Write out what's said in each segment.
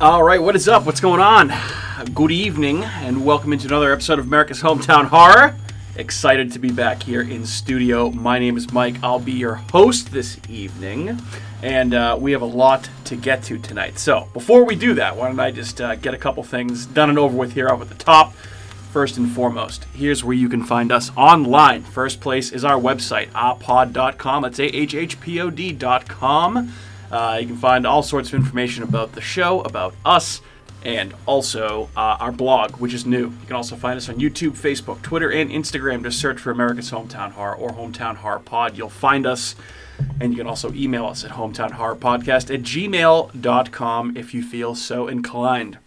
All right, what is up? What's going on? Good evening, and welcome into another episode of America's Hometown Horror. Excited to be back here in studio. My name is Mike. I'll be your host this evening, and we have a lot to get to tonight. So, before we do that, why don't I just get a couple things done and over with here up at the top. First and foremost, here's where you can find us online. First place is our website, ahhpod.com. That's ahhpod.com. You can find all sorts of information about the show, about us, and also our blog, which is new. You can also find us on YouTube, Facebook, Twitter, and Instagram. Just search for America's Hometown Horror or Hometown Horror Pod. You'll find us, and you can also email us at hometownhorrorpodcast@gmail.com if you feel so inclined.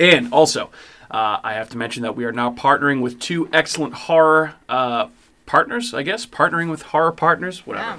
And also, I have to mention that we are now partnering with two excellent horror partners, I guess. Partnering with horror partners, whatever.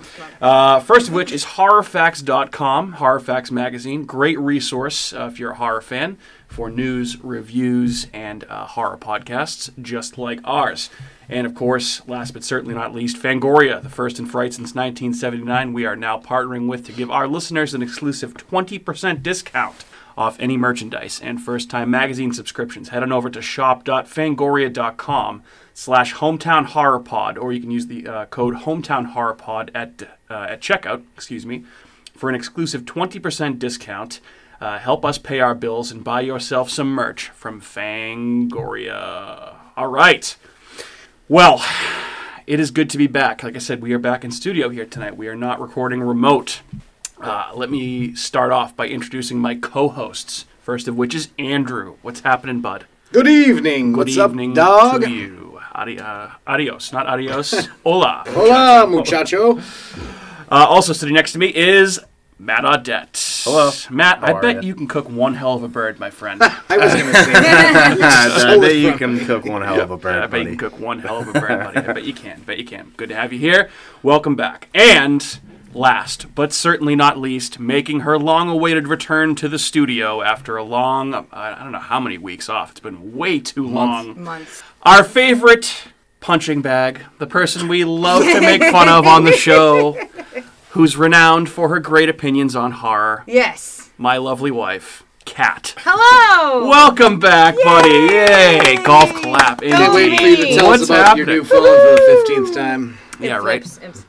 First of which is horrorfacts.com, Horror Facts Magazine. Great resource if you're a horror fan for news, reviews, and horror podcasts just like ours. And of course, last but certainly not least, Fangoria, the first in fright since 1979. We are now partnering with to give our listeners an exclusive 20% discount off any merchandise and first-time magazine subscriptions. Head on over to shop.fangoria.com/hometownhorrorpod, or you can use the code hometownhorrorpod at checkout, for an exclusive 20% discount. Help us pay our bills and buy yourself some merch from Fangoria. All right. Well, it is good to be back. Like I said, we are back in studio here tonight. We are not recording remote. Let me start off by introducing my co-hosts. First of which is Andrew. What's happening, bud? Good evening. What's up, dog? To you. Adios, not adios. Hola. Hola, muchacho. Also sitting next to me is Matt Audette. Hello. Matt, I bet you can cook one hell of a bird, my friend. I was going to say that. I bet you can cook one hell of a bird, I bet buddy. you can cook one hell of a bird, buddy. I bet you can. Good to have you here. Welcome back. And last, but certainly not least, making her long-awaited return to the studio after a long, I don't know how many weeks off. It's been way too long. Months. Our favorite punching bag, the person we love to make fun of on the show, who's renowned for her great opinions on horror. Yes. My lovely wife, Kat. Hello. Welcome back, buddy. Yay. Golf clap. Can't wait for you to tell What's us about happening? your new phone for the 15th time. Yeah, right. Flips.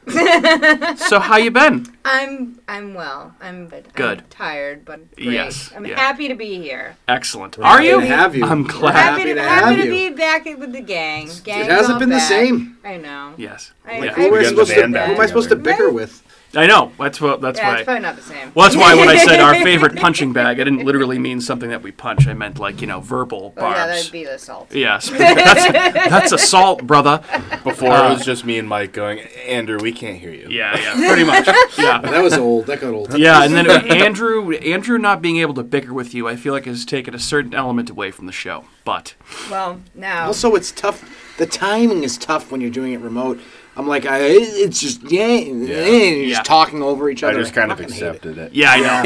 So how you been? I'm well. I'm Good. I'm tired, but great. Yes, I'm yeah. happy to be here. Excellent. We're Are happy you? to have you. I'm glad. Happy to have happy to you. be back with the gang. Gang's It hasn't all been the back. same. I know. Yes. I Who am I got the band back supposed to together. bicker with? I know. That's Yeah, why. it's probably not the same. Well, that's why when I said our favorite punching bag, I didn't literally mean something that we punch. I meant like, verbal Oh, barbs. yeah, that'd be the assault. Yes. That's assault, brother. Before it was just me and Mike going, Andrew, we can't hear you. Yeah, pretty much. Yeah. That was old. That got old. Yeah, and then Andrew not being able to bicker with you, I feel like has taken a certain element away from the show. But Well, now. Also, it's tough. The timing is tough when you're doing it remote. I'm like, it's just, you're just talking over each I other. just kind of fucking hate it. accepted it. yeah, I know.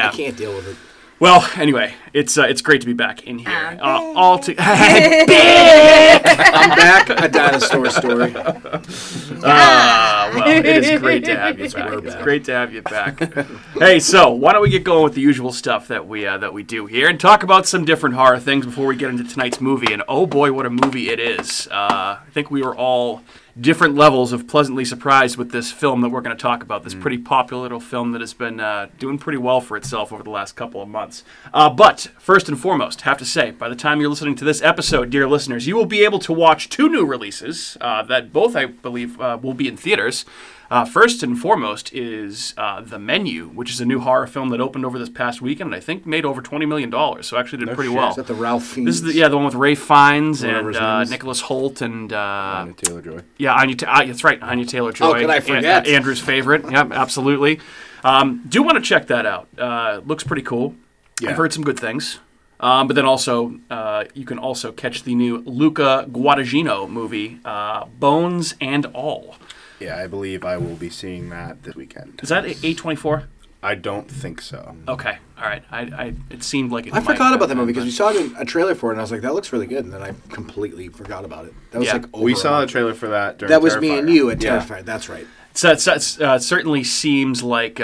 I can't deal with it. Well, anyway, it's great to be back in here. I'm All to I'm back. A dinosaur story. well, it is great to have you back. It's great to have you back. Hey, so why don't we get going with the usual stuff that we do here and talk about some different horror things before we get into tonight's movie. And oh boy, what a movie it is! I think we were all different levels of pleasantly surprised with this film that we're going to talk about. This pretty popular little film that has been doing pretty well for itself over the last couple of months. But first and foremost, have to say, by the time you're listening to this episode, dear listeners, you will be able to watch two new releases that both, I believe, will be in theaters. First and foremost is The Menu, which is a new horror film that opened over this past weekend and I think made over $20 million, so actually did pretty well. Is that the Ralph Fiennes? This is the one with Ray Fiennes Whatever his name and is. Nicholas Holt and Anya Taylor-Joy. yeah, Anya. That's right, Anya Taylor-Joy. Oh, could I forget? Andrew's favorite. Yep, absolutely. Do want to check that out. Looks pretty cool. Yeah. I've heard some good things. But then also, you can also catch the new Luca Guadagnino movie, Bones and All. Yeah, I believe I will be seeing that this weekend. Is that A24? I don't think so. Okay, all right. It seemed like it I might forgot have about that been, movie because but- we saw a trailer for it and I was like, that looks really good. And then I completely forgot about it. That was Yeah. like over We saw a a trailer for that during That was me and Terrifier. you at Yeah. Terrifier. That's right. So it certainly seems like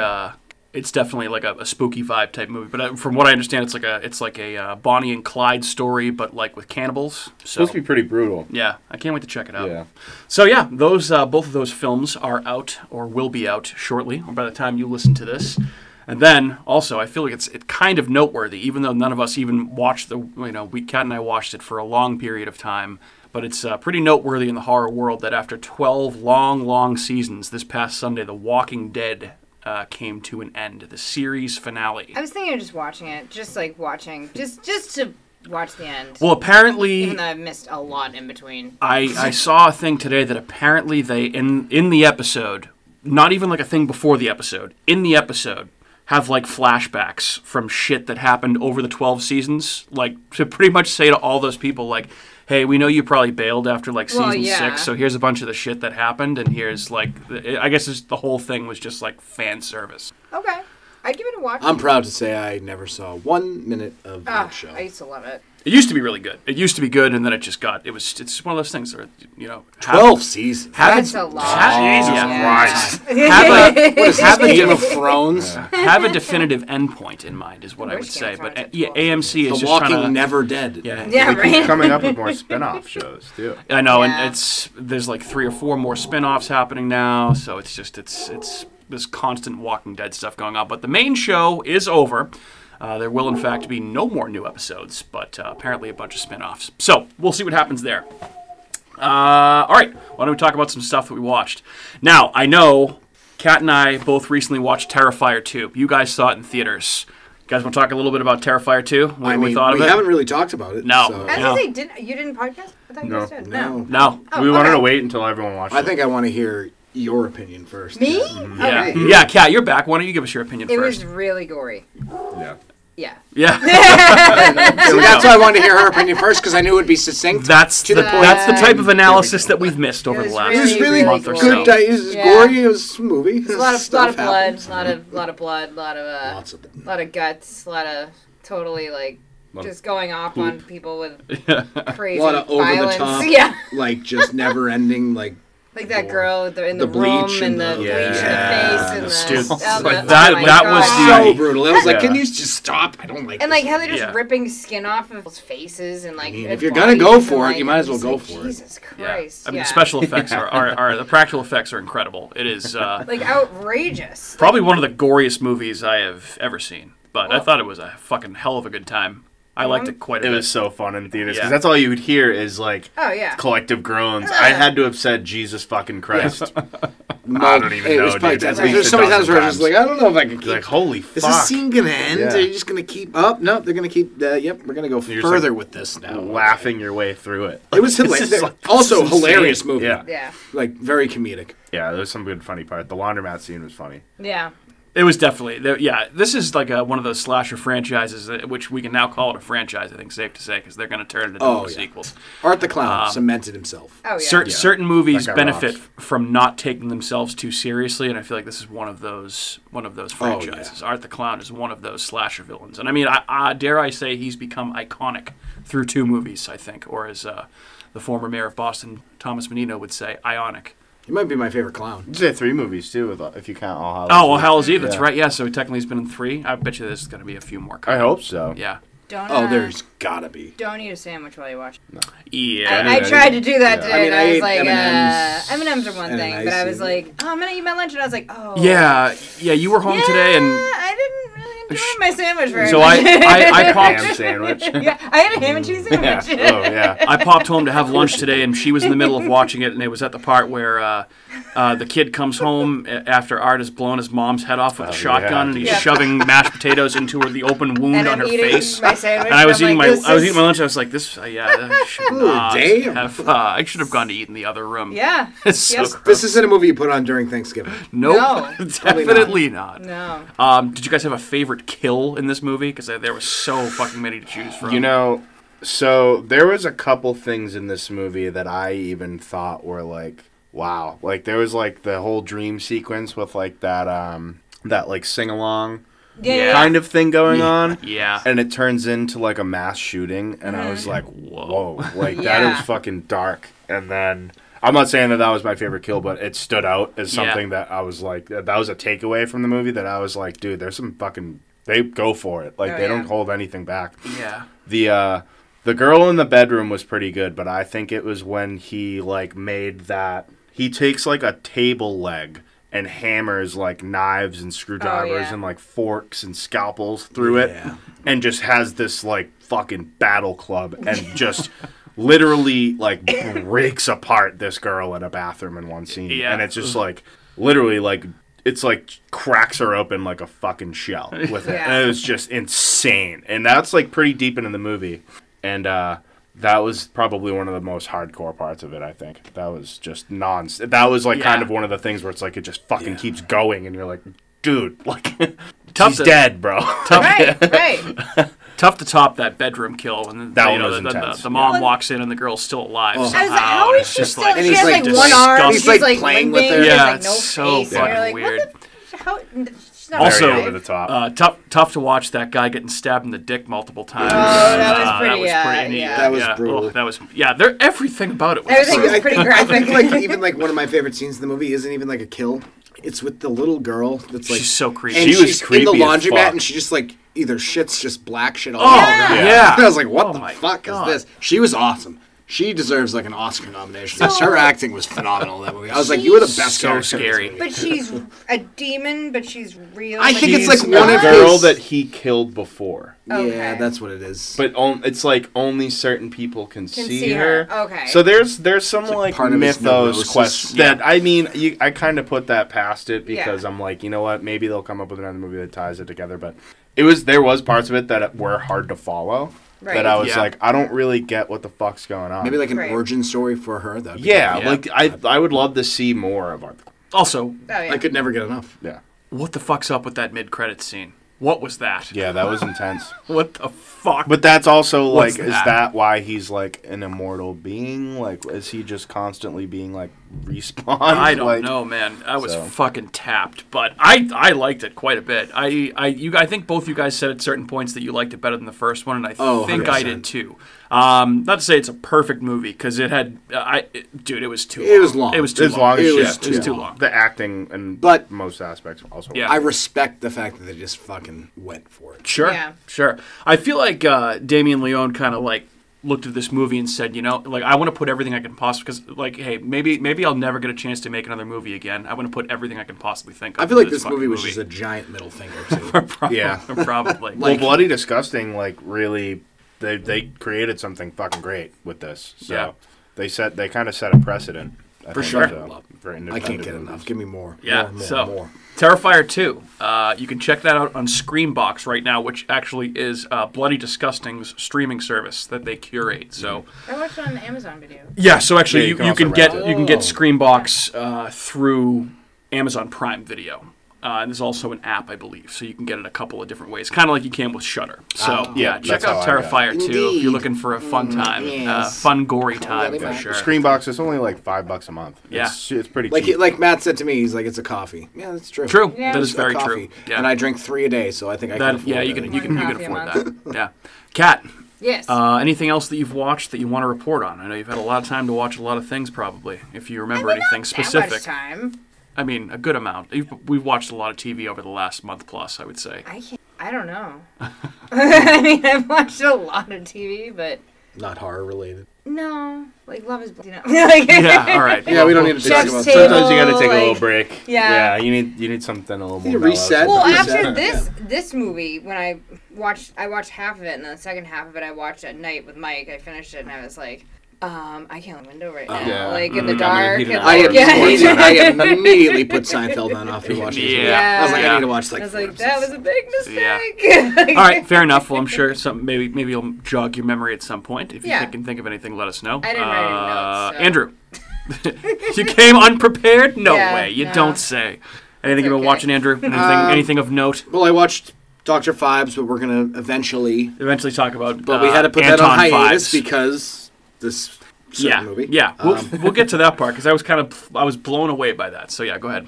It's definitely like a spooky vibe type movie. But from what I understand, it's like a Bonnie and Clyde story, but like with cannibals. So Supposed to be pretty brutal. yeah, I can't wait to check it out. Yeah. So yeah, those both of those films are out or will be out shortly, or by the time you listen to this. And then also, I feel like it's kind of noteworthy, even though none of us even watched Kat and I watched it for a long period of time. But it's pretty noteworthy in the horror world that after 12 long seasons, this past Sunday, The Walking Dead came to an end. The series finale. I was thinking of just watching it, just to watch the end. Well, apparently, Even though I've missed a lot in between. I saw a thing today that apparently they in the episode, not even like a thing before the episode, in the episode, have like flashbacks from shit that happened over the 12 seasons, like to pretty much say to all those people like, hey, we know you probably bailed after like season 6, so here's a bunch of the shit that happened, and here's like, I guess the whole thing was just like fan service. Okay. I'd give it a watch. I'm proud to say I never saw 1 minute of that show. I used to love it. It used to be really good. It used to be good, and then it just got, it's one of those things where, 12 seasons. That's a lot. Jesus Christ. Have a Game of Thrones. have a definitive endpoint in mind is what I would say. But AMC is The just Walking trying to... Never Dead. Yeah, They keep right? coming up with more spin-off shows, too. I know, Yeah. and there's like 3 or 4 more spin-offs happening now, so it's this constant Walking Dead stuff going on. But the main show is over. There will, in fact, be no more new episodes, but apparently a bunch of spin-offs. So we'll see what happens there. All right, why don't we talk about some stuff that we watched? Now, I know Kat and I both recently watched Terrifier 2. You guys saw it in theaters. You guys want to talk a little bit about Terrifier 2? What we thought of it? We haven't really talked about it. No. So. I was going to say, you didn't podcast? I thought you No. guys did. No. No. Oh, We wanted okay. to wait until everyone watched I it. think I want to hear your opinion first. Me? Yeah, Okay. yeah, Kat, you're back. Why don't you give us your opinion It first? was really gory. Yeah. Yeah. Yeah. See, that's why I wanted to hear her opinion first, because I knew it would be succinct. That's To the point. That's the type of analysis that we've missed over It the was last It was really month or good. so. It was Yeah. gory. It was a movie. There's a lot of Stuff blood, happens. lot of blood, Lots of them. lot of guts, a lot of totally like Lot of just going off on people with A crazy lot of over violence. the top. Yeah, like just never ending. Like that girl in the The room bleach and and the the- bleach Yeah. in the face Dude, and the like oh that my was God. so brutal. I was like, Yeah. can you just stop? I don't like. And this like how they're just Yeah. ripping skin off of people's faces and like. mean, their if you're gonna bodies go and, for it, like, you might as well just go like, for it. Jesus Yeah. Christ! I mean, yeah. the special effects are the practical effects are incredible. It is like outrageous. probably one of the goriest movies I have ever seen. But I thought it was a fucking hell of a good time. I liked it quite a It bit. was so fun in theaters, Yeah. because that's all you would hear is, like, Oh yeah. collective groans. I had to have said, Jesus fucking Christ. I don't even It know, was probably dude. At tense. least There's a so many times dozen where I was just like, I don't know if I can keep. Like, holy Is fuck. this scene gonna end? Yeah. Are you just gonna keep up? No, they're gonna keep. Yep, we're gonna go You're just, further like, with this now. laughing your way through it. It was hilarious. is, like, Also, this is hilarious insane. movie. Yeah. Yeah. Like very comedic. Yeah, there's some good funny part. The laundromat scene was funny. Yeah. It was definitely, this is like one of those slasher franchises, which we can now call it a franchise, I think, safe to say, because they're going to turn it into more sequels. Art the Clown cemented himself. Oh yeah. Certain movies That guy benefit rocks. from not taking themselves too seriously, and I feel like this is one of those franchises. Art the Clown is one of those slasher villains, and I mean, I dare I say he's become iconic through 2 movies, I think, or as the former mayor of Boston, Thomas Menino, would say, ionic. He might be my favorite clown. You say 3 movies, too, if you count All Hallows. Oh, well, Hallow's Eve, that's Yeah. right, yeah, so technically he's been in 3. I bet you there's going to be a few more I coming. hope so. Yeah. Don't. Oh, there's gotta be. Don't eat a sandwich while you watch. Yeah. I tried to do that today, I mean, and I I was ate like, M&Ms M&Ms are one and thing, an but I ice was cream. like, oh, I'm gonna eat my lunch, and I was like, oh. Yeah, you were home today, and I didn't really enjoy my sandwich very so much. I popped. Ham sandwich. Yeah, I had a ham and cheese Yeah. sandwich. Oh, yeah. I popped home to have lunch today, and she was in the middle of watching it, and it was at the part where the kid comes home after Art has blown his mom's head off with a shotgun, yeah. and he's Yeah. shoving mashed potatoes into the open wound And on I'm her eating face. my sandwich. And I was eating I'm like, I was eating my lunch. I was like, "This, I should Ooh, not damn. have. I should have gone to eat in the other room." Yeah. It's so Yes. gross. This isn't a movie you put on during Thanksgiving. Nope, No. definitely not. No. Did you guys have a favorite kill in this movie? Because there were so fucking many to choose from. You know, so there was a couple things in this movie that I even thought were like, wow. Like there was like the whole dream sequence with like that like sing along Yeah. kind of thing going on. Yeah. And it turns into like a mass shooting, and I was like, whoa. Like that Yeah. is fucking dark. And then I'm not saying that was my favorite kill, but it stood out as something that I was like, that was a takeaway from the movie that I was like, dude, there's some fucking, they go for it. Like, they don't hold anything back. Yeah. The girl in the bedroom was pretty good, but I think it was when he, like, made that, he takes, like, a table leg and hammers, like, knives and screwdrivers and, like, forks and scalpels through it, and just has this, like, fucking battle club and just literally, like, breaks apart this girl in a bathroom in one scene. Yeah. And it's just, like, literally, like, it's, like, cracks her open like a fucking shell with it. And it was just insane. And that's, like, pretty deep into the movie. And, that was probably one of the most hardcore parts of it, I think. That was just that was, like, kind of one of the things where it's, like, it just fucking keeps going, and you're like, dude, like, she's dead, bro. Right. Tough to top that bedroom kill. And that one was intense. The mom walks in, and the girl's still alive somehow. I was like, how is she still, and she has, like, one arm, she's, like, playing with her. Yeah, like, no it's so face. fucking Like, weird. Also, Also, over the top. tough to watch that guy getting stabbed in the dick multiple times. Oh, that was pretty, that was brutal. That was everything about it was Everything brutal. was pretty graphic. I think, like, even, like, one of my favorite scenes in the movie isn't even, like, a kill. It's with the little girl that's, like... She's so creepy. And she was she's creepy in the as laundromat, fuck. and she just, like, either shits just black shit all Oh, over her. yeah. I was like, what the my fuck God. is this? She was awesome. She deserves, like, an Oscar nomination. Her acting was phenomenal in that movie. I was like, you were the best so character in this scary. movie. But she's a demon, but she's real. I think it's like She's one a of girl his... that he killed before. Okay. Yeah, that's what it is. But it's like only certain people can see her. Okay. So there's some like part of his mythos neurosis. questions that I mean I kind of put that past it because Yeah. I'm like, you know what, maybe they'll come up with another movie that ties it together. But there was parts of it that were hard to follow. Right. That I was Yeah. like, I don't really get what the fuck's going on. Maybe like an Right. origin story for her. That'd be yeah, cool. like I would love to see more of her. Also, Oh, yeah. I could never get enough. Yeah, what the fuck's up with that mid-credits scene? What was that? yeah, that was intense. What the fuck? But that's also What's like, is that? that why he's like an immortal being? Like, is he just constantly being like respawned? I don't Like, know, man. I was so. fucking tapped, but I liked it quite a bit. I think both you guys said at certain points that you liked it better than the first one, and I think I 100%. did too. Not to say it's a perfect movie because it had, dude, it was too. It was long. It was too As long. long as It shit. was It was too long. The acting and But- most aspects also. Yeah. I respect the fact that they just fucking went for it. Sure, Yeah. sure. I feel like Damien Leone kind of like looked at this movie and said, you know, like I want to put everything I can possibly, because like, hey, maybe I'll never get a chance to make another movie again. I want to put everything I can possibly think of. I feel like into this fucking movie was just a giant middle finger too. Yeah. probably. Well, Bloody Disgusting, like, really, they created something fucking great with this. So Yeah. they kind of set a precedent. I For think, sure. for I independent can't get movies. enough. Give me more. Yeah, More, so more. Terrifier 2. You can check that out on Screambox right now, which actually is Bloody Disgusting's streaming service that they curate. So I watched it on Amazon Video. yeah, so actually Yeah, you you can can also get rent you can get Screambox through Amazon Prime Video. And there's also an app, I believe, so you can get it a couple of different ways, kind of like you can with Shudder. So yeah, check that's out how I got Terrifier 2 if Indeed. you're looking for a fun time, yes. fun gory time Yeah. for sure. Screenbox is only like $5 a month. Yeah. It's pretty Like cheap. like Matt said to me, he's like, it's a coffee. Yeah, that's true. True, Yeah. that is It's a very coffee. true. Yeah, And I drink 3 a day, so I think I can that afford yeah it. you can One coffee a afford month. that. Yeah, Kat. Yes. Anything else that you've watched that you want to report on? I know you've had a lot of time to watch a lot of things, probably. If you remember anything That much specific, time. I mean, a good amount. We've watched a lot of TV over the last month plus, I would say. I don't know. I mean, I've watched a lot of TV, but Not horror related. no, like Love Is Blind. You know, like, Yeah, all right. Yeah, we don't need to talk Chef's about table. that. Sometimes you got to take a like- little break. Yeah. you need something a little Need more a reset. mellow. Well, Reset. after this movie, when I watched half of it, and then the second half of it I watched at night with Mike. I finished it, and I was like, I can't look out the window right now, Yeah. like in the I'm gonna dark. heat it and, up. like, I immediately put Seinfeld on after watching this movie. Yeah. I was like, Yeah. I need to watch like I was 4 like, that was a big Yeah. mistake. All right, fair enough. Well, I'm sure maybe you'll jog your memory at some point. If you Yeah. can think of anything, let us know. I didn't write any notes, so. Andrew, you came unprepared? No Yeah, way. You no. don't say. Anything you've been okay. watching, Andrew? Anything of note? Well, I watched Dr. Phibes, but we're going to eventually... Eventually talk about. But we had to put that Anton on hiatus Phibes. because this certain movie. Yeah. We'll get to that part because I was blown away by that. So yeah, go ahead.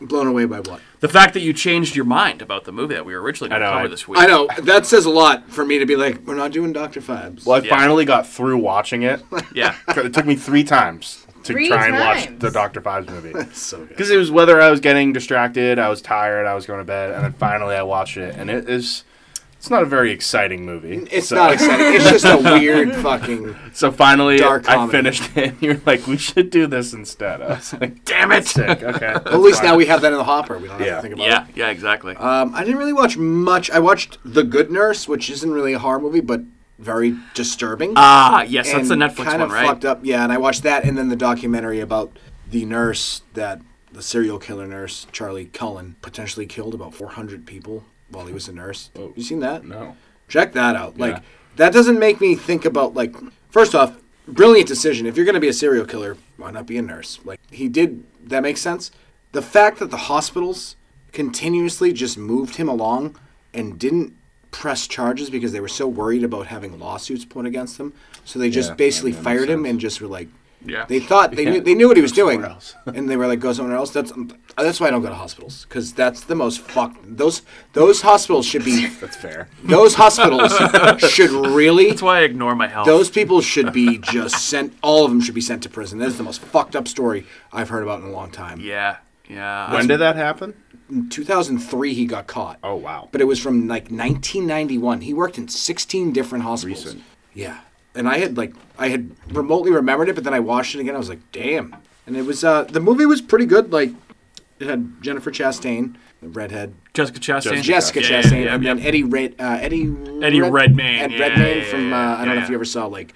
Blown away by what? The fact that you changed your mind about the movie that we were originally going to I know, cover I- this week. I know. That says a lot for me to be like, we're not doing Dr. Phibes. Well, I Yeah. finally got through watching it. Yeah. It took me 3 times. to 3 try and watch times. the Dr. Fives movie. So good. Because it was whether I was getting distracted, I was tired, I was going to bed, and then finally I watched it, and it's not a very exciting movie. It's not exciting. It's just a weird fucking. So finally, dark I comedy. finished it, and you're like, we should do this instead. I was like, Damn it! sick. Okay. At least now we have that in the hopper. We don't have Yeah. to think about Yeah, it. yeah, exactly. I didn't really watch much. I watched The Good Nurse, which isn't really a horror movie, but very disturbing. Yes, that's the and Netflix kind one, of right? fucked up. Yeah, and I watched that, and then the documentary about the nurse the serial killer nurse, Charlie Cullen, potentially killed about 400 people while he was a nurse. Oh. You seen that? No. Check that out. Yeah. Like, that doesn't make me think about, like, first off, brilliant decision. If you're going to be a serial killer, why not be a nurse? Like, he did, that makes sense. The fact that the hospitals continuously just moved him along and didn't press charges because they were so worried about having lawsuits put against them. So they just Yeah, basically that makes fired him sense. and just were like, Yeah. they thought they Yeah. knew what he was Go doing, somewhere else. and they were like, "Go somewhere else." That's why I don't go to hospitals, because that's the most fucked. Those hospitals should be. That's fair. Those hospitals should really. That's why I ignore my health. Those people should be just sent. All of them should be sent to prison. That is the most fucked up story I've heard about in a long time. Yeah, yeah. When did that happen? In 2003, he got caught. Oh, wow. But it was from like 1991. He worked in 16 different hospitals. Recent. Yeah, and I had remotely remembered it, but then I watched it again. I was like, damn. And it was the movie was pretty good. Like, it had Jennifer Chastain, the redhead, Jessica Chastain? Jessica Yeah, Chastain, yeah, and yeah. then Eddie Redmayne. and Yeah, Redmayne yeah, from yeah, I don't know yeah. if you ever saw like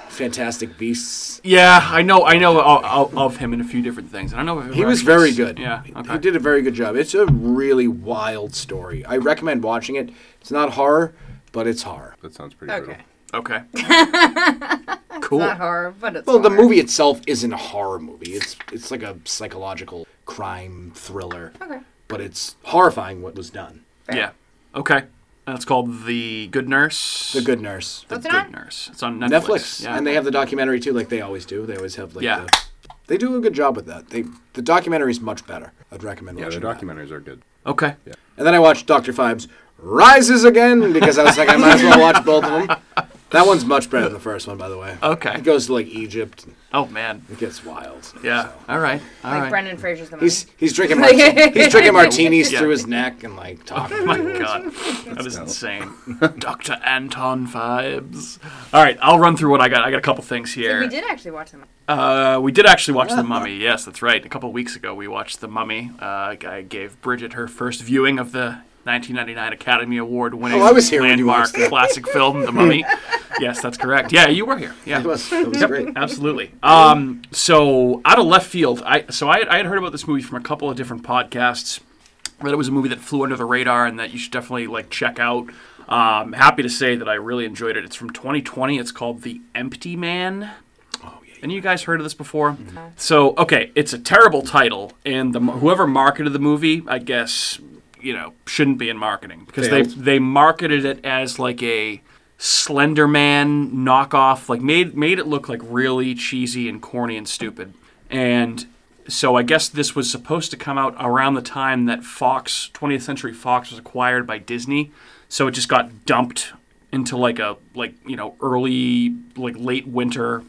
Fantastic Beasts. Yeah, I know of him in a few different things. I don't know if He was very good. Yeah, okay. He did a very good job. It's a really wild story. I recommend watching it. It's not horror, but it's horror. That sounds pretty Okay. brutal. Okay. It's Cool. not horror, but it's Well, the horror. movie itself isn't a horror movie. It's like a psychological crime thriller. Okay. But it's horrifying what was done. Yeah. Okay. That's called The Good Nurse. The Good Nurse. The What's it Good on? Nurse. It's on Netflix. Netflix. Yeah. And they have the documentary too, like they always do. They always have like Yeah. they do a good job with that. The documentary is much better. I'd recommend Yeah, watching their that. documentaries are good. Okay. And then I watched Dr. Fives Rises again because I was like, I might as well watch both of them. That one's much better than the first one, by the way. Okay. It goes to like Egypt. Oh man. It gets wild. Yeah. So. All right. All Like right. Brendan Fraser's the movie. He's drinking martinis Yeah. through his neck and like talking. Oh my god, that is insane. Dr. Anton vibes. All right, I'll run through what I got. I got a couple things here. We did actually watch them. We did actually watch The Mummy. Yes, that's right. A couple of weeks ago, we watched The Mummy. I gave Bridget her first viewing of the 1999 Academy Award-winning I was here when you landmark watched that. classic film, The Mummy. Yes, that's correct. Yeah, you were here. Yeah. It was great. Absolutely. So out of left field, I had heard about this movie from a couple of different podcasts. That it was a movie that flew under the radar and that you should definitely like check out. Happy to say that I really enjoyed it. It's from 2020. It's called The Empty Man. Oh yeah. Any of you guys heard of this before? So okay, it's a terrible title, and whoever marketed the movie, I guess, shouldn't be in marketing because Failed. they marketed it as like a Slender Man knockoff, like made it look like really cheesy and corny and stupid. And so I guess this was supposed to come out around the time that 20th Century Fox was acquired by Disney. So it just got dumped into early late winter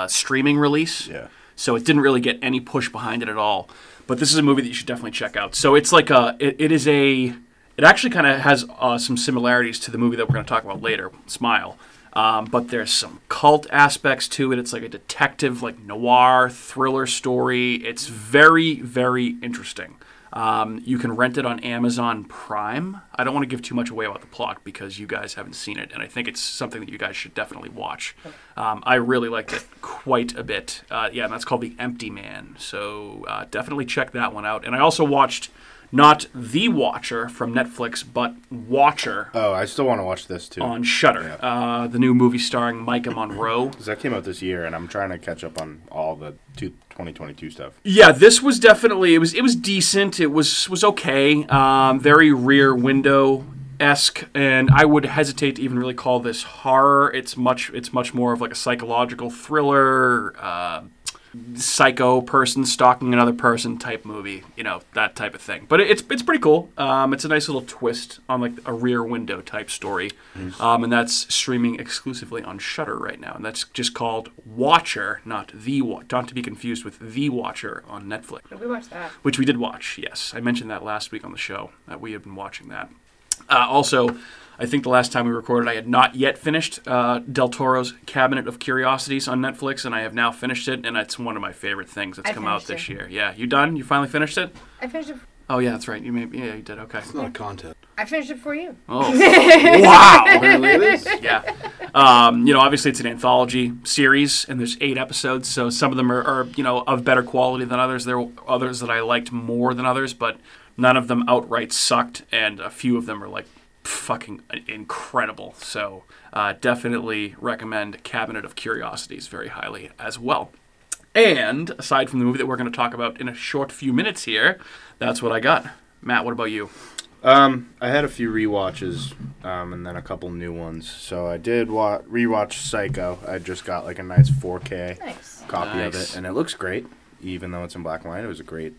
streaming release. Yeah. So it didn't really get any push behind it at all. But this is a movie that you should definitely check out. So it's like it actually kind of has some similarities to the movie that we're going to talk about later, Smile. But there's some cult aspects to it. It's like a detective, like noir thriller story. It's very, very interesting. You can rent it on Amazon Prime. I don't want to give too much away about the plot because you guys haven't seen it, and I think it's something that you guys should definitely watch. I really liked it quite a bit. And that's called The Empty Man. So definitely check that one out. And I also watched not The Watcher from Netflix, but Watcher Oh, I still want to watch this too. on Shudder. The new movie starring Micah Monroe. Because that came out this year, and I'm trying to catch up on all the 2022 stuff. Yeah, this was definitely it was decent. It was okay. Very Rear Window-esque, and I would hesitate to even really call this horror. It's much more of like a psychological thriller. psycho person stalking another person type movie, you know, that type of thing. But it's pretty cool. It's a nice little twist on like a Rear Window type story, and that's streaming exclusively on Shudder right now, and that's just called Watcher, not to be confused with The Watcher on Netflix. We watched that. Which we did watch, yes. I mentioned that last week on the show, that we have been watching that. Also, I think the last time we recorded, I had not yet finished Del Toro's Cabinet of Curiosities on Netflix, and I have now finished it, and it's one of my favorite things that's come out this year. Yeah, you done? You finally finished it? I finished it. Oh, yeah, that's right. You did. Okay. It's not content. I finished it for you. Oh, wow. Apparently it is. Yeah. You know, obviously it's an anthology series, and there's 8 episodes, so some of them are, you know, of better quality than others. There were others that I liked more than others, but none of them outright sucked, and a few of them are, like, fucking incredible. So definitely recommend Cabinet of Curiosities very highly as well. And aside from the movie that we're going to talk about in a short few minutes here, that's what I got. Matt, what about you? I had a few rewatches, and then a couple new ones. So I did rewatch Psycho. I just got like a nice 4K copy of it, and it looks great, even though it's in black and white. It was a great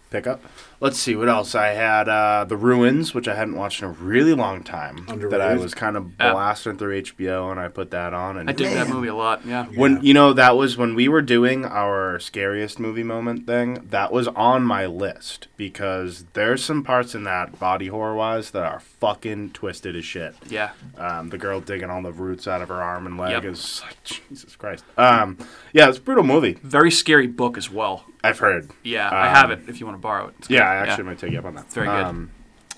pickup. Let's see what else. I had The Ruins, which I hadn't watched in a really long time. Underrated. That I was kind of blasting through HBO, and I put that on. And I dig that movie a lot. Yeah. When that was when we were doing our scariest movie moment thing. That was on my list because there's some parts in that body horror wise that are fucking twisted as shit. Yeah. The girl digging all the roots out of her arm and leg is like Jesus Christ. Yeah, it's a brutal movie. Very scary book as well. I've heard. Yeah, I have it if you want to borrow it. It's yeah, good. I actually might take you up on that. It's very good.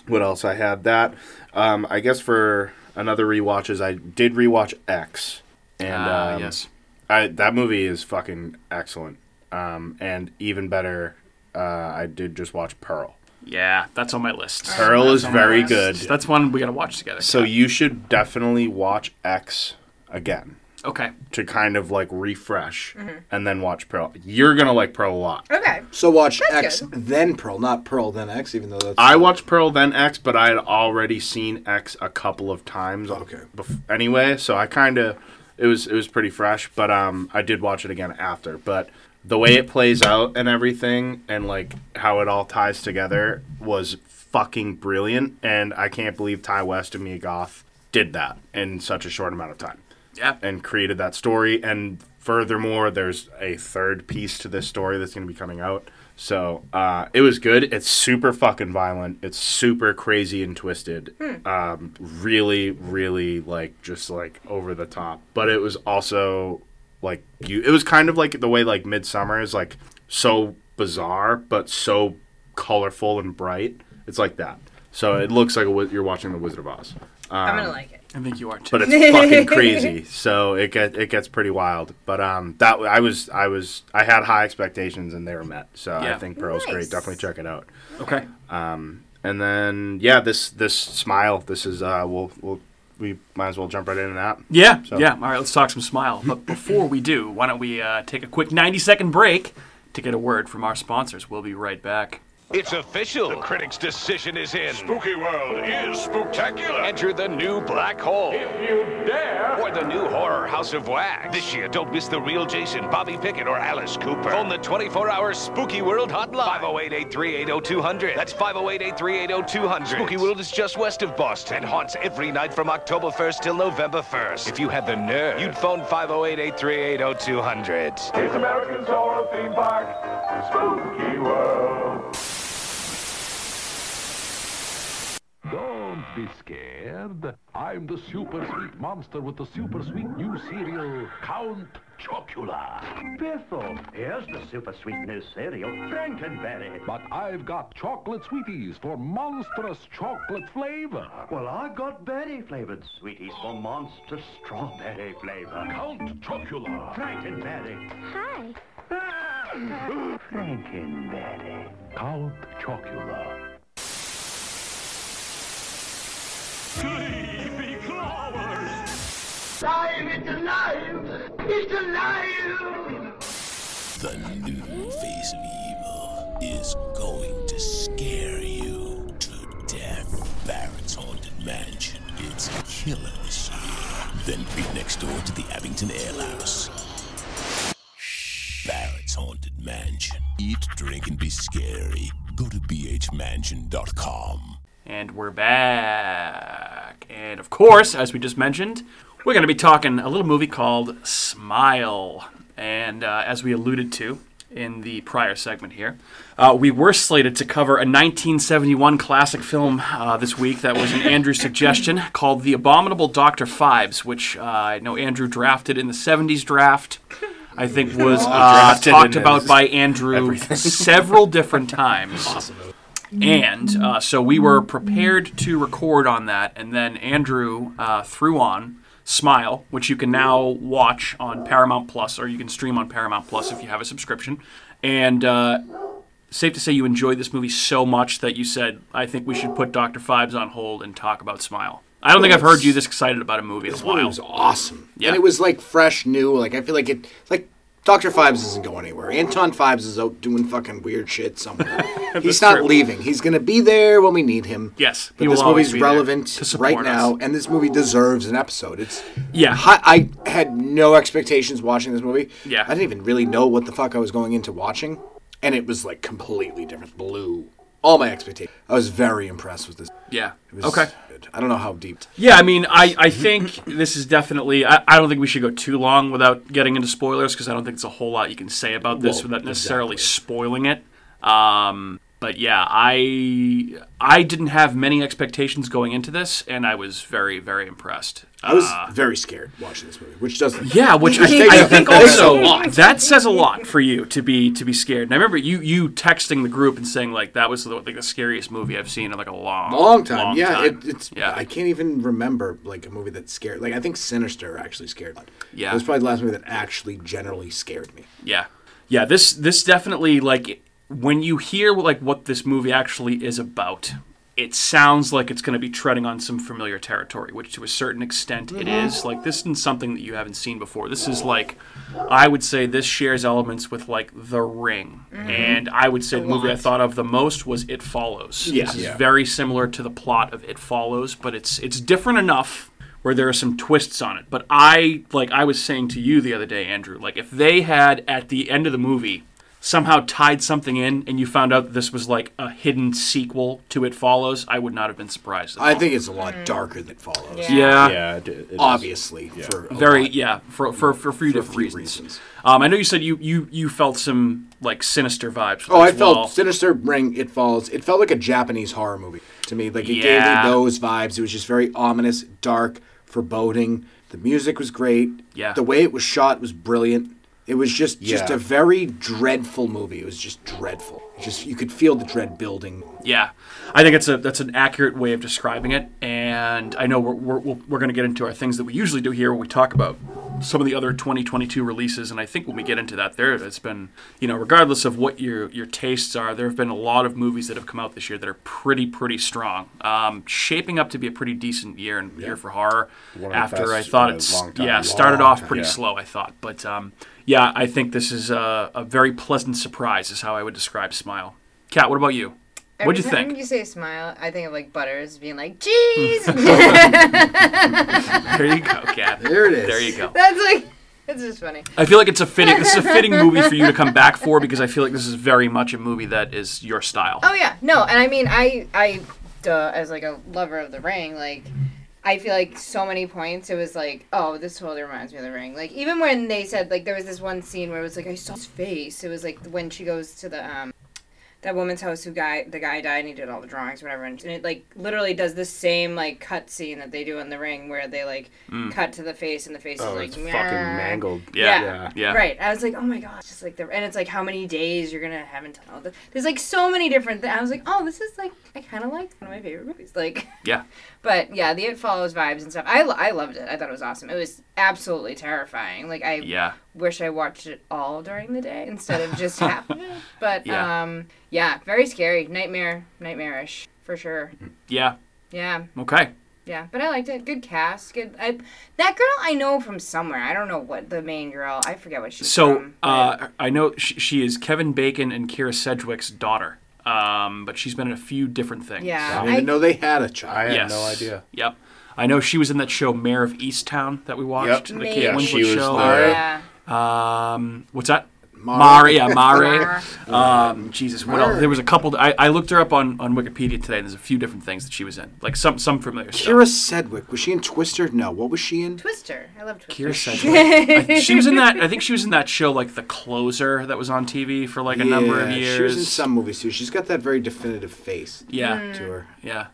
What else? I had that. I guess for another rewatches, I did rewatch X. And yes. That movie is fucking excellent. And even better, I did just watch Pearl. Yeah, that's on my list. Pearl is very good. That's one we got to watch together. So you should definitely watch X again. Okay. To kind of like refresh and then watch Pearl. You're going to like Pearl a lot. Okay. So watch That's X, good. then Pearl, not Pearl, then X, even though that's... I watched Pearl, then X, but I had already seen X a couple of times anyway, so I kind of... It was pretty fresh, but I did watch it again after. But the way it plays out and everything and like how it all ties together was fucking brilliant, and I can't believe Ty West and Mia Goth did that in such a short amount of time. Yeah. And created that story. And furthermore, there's a third piece to this story that's going to be coming out. So it was good. It's super fucking violent. It's super crazy and twisted. Really, really like just like over the top. But it was also like it was kind of like the way like Midsummer is like so bizarre but so colorful and bright. It's like that. So it looks like you're watching The Wizard of Oz. I'm gonna like it. I think you are too. But it's fucking crazy, so it gets pretty wild. But I had high expectations and they were met. So I think Pearl's great. Definitely check it out. Okay. And then this Smile. This is we might as well jump right into that. Yeah. So. Yeah. All right. Let's talk some Smile. But before we do, why don't we take a quick 90-second break to get a word from our sponsors? We'll be right back. It's official. The critics' decision is in. Spooky World is spooktacular. Enter the new Black Hole. If you dare. Or the new horror House of Wax. This year, don't miss the real Jason, Bobby Pickett, or Alice Cooper. Phone the 24-hour Spooky World hotline. 508-838-0200. That's 508-838-0200. Spooky World is just west of Boston and haunts every night from October 1st till November 1st. If you had the nerve, you'd phone 508-838-0200. It's American Horror Theme Park. Spooky World. Don't be scared. I'm the super sweet monster with the super sweet new cereal, Count Chocula. Biffle, here's the super sweet new cereal, Frankenberry. But I've got chocolate sweeties for monstrous chocolate flavor. Well, I've got berry-flavored sweeties for monster strawberry flavor. Count Chocula. Frankenberry. Hi. Frankenberry. Count Chocula. Sleepy Clovers. Alive! It's alive! It's alive! The new face of evil is going to scare you to death. Barrett's Haunted Mansion. It's a killer this year. Then right next door to the Abington Ale House. Barrett Mansion. Eat, drink, and be scary. Go to bhmansion.com. And we're back. And of course, as we just mentioned, we're going to be talking a little movie called Smile. And as we alluded to in the prior segment here, we were slated to cover a 1971 classic film this week that was an Andrew suggestion called The Abominable Dr. Phibes, which I know Andrew drafted in the 70s draft. I think was talked about by Andrew several different times. Awesome. And so we were prepared to record on that, and then Andrew threw on Smile, which you can now watch on Paramount Plus, or you can stream on Paramount Plus if you have a subscription. And safe to say you enjoyed this movie so much that you said, I think we should put Dr. Phibes on hold and talk about Smile. I don't think I've heard you this excited about a movie in a while. It was awesome. Yeah. And it was like fresh, new. Like I feel like Dr. Phibes isn't going anywhere. Anton Phibes is out doing fucking weird shit somewhere. He's not leaving. He's going to be there when we need him. Yes. But this movie's relevant right now, and this movie deserves an episode. I had no expectations watching this movie. Yeah. I didn't even really know what the fuck I was going into watching, and it was like completely different. Blew all my expectations. I was very impressed with this. Yeah. It was okay. Good. I don't know how deep. Yeah, I mean, I think this is definitely... I don't think we should go too long without getting into spoilers, because I don't think there's a whole lot you can say about this without necessarily spoiling it. But yeah, I didn't have many expectations going into this, and I was very, very impressed. I was very scared watching this movie, which doesn't... Yeah, which I think also that says a lot for you to be scared. And I remember you texting the group and saying like that was the scariest movie I've seen in like a long time. It's I can't even remember like a movie that scared. Like I think Sinister actually scared me. Yeah, it was probably the last movie that actually generally scared me. Yeah. This definitely like when you hear like what this movie actually is about, it sounds like it's going to be treading on some familiar territory, which to a certain extent it is. Like, this isn't something that you haven't seen before. This is like, I would say this shares elements with, like, The Ring. And I would say the movie I thought of the most was It Follows. Yeah. This is very similar to the plot of It Follows, but it's different enough where there are some twists on it. But I was saying to you the other day, Andrew, like, if they had, at the end of the movie, somehow tied something in and you found out that this was like a hidden sequel to It Follows, I would not have been surprised at all. I think it's a lot darker than It Follows. Yeah. It obviously. is. For a few different reasons. I know you said you felt some like sinister vibes. I felt Sinister, Ring, It Follows. It felt like a Japanese horror movie to me. Like it gave me those vibes. It was just very ominous, dark, foreboding. The music was great. Yeah. The way it was shot was brilliant. It was just a very dreadful movie. It was just dreadful. You could feel the dread building. Yeah, I think that's an accurate way of describing it. And I know we're going to get into our things that we usually do here when we talk about some of the other 2022 releases. And I think when we get into that, it's been, regardless of what your tastes are, there have been a lot of movies that have come out this year that are pretty strong. Shaping up to be a pretty decent year for horror. After I thought it started off pretty slow, I thought, but. Yeah, I think this is a very pleasant surprise is how I would describe Smile. Kat, what about you? What'd you think? Every time you say Smile, I think of like Butters being like, cheese! There you go, Kat. There it is. There you go. It's just funny. I feel like this is a fitting movie for you to come back for because I feel like this is very much a movie that is your style. Oh, yeah. No, and I mean, I as like a lover of The Ring, like... I feel like so many points it was like, oh, this totally reminds me of The Ring. Like, even when they said, like, there was this one scene where it was like, I saw his face. It was like when she goes to the, that woman's house the guy died and he did all the drawings or whatever. And it, like, literally does the same, like, cut scene that they do in The Ring where they, like, cut to the face and the face is, like, fucking mangled. Yeah. Right. I was like, oh, my gosh. Just, like, and it's, like, how many days you're going to have until all this. There's, like, so many different things. I was like, oh, this is, like, I kind of like one of my favorite movies. Like, yeah. But, yeah, the It Follows vibes and stuff. I loved it. I thought it was awesome. It was absolutely terrifying. Like, I wish I watched it all during the day instead of just half of it. But, yeah, very scary. Nightmarish, for sure. Yeah. Yeah. Okay. Yeah, but I liked it. Good cast. Good. That girl I know from somewhere. I don't know what the main girl. I forget what she's from. So, I know she is Kevin Bacon and Kira Sedgwick's daughter. But she's been in a few different things. Yeah. I didn't even know they had a child. I had no idea. Yep. I know she was in that show Mayor of Easttown that we watched. Yep. The Kate Winslet she was show. there. Yeah. What's that? Mare. Jesus, what else? There was a couple. I looked her up on Wikipedia today. There's a few different things that she was in, like some familiar stuff. Kira Sedgwick, was she in Twister? No, what was she in? Twister. I love Twister. Kira Sedgwick. She was in that. I think she was in that show, like The Closer, that was on TV for like a number of years. She was in some movies too. She's got that very definitive face. Yeah. To her. Yeah.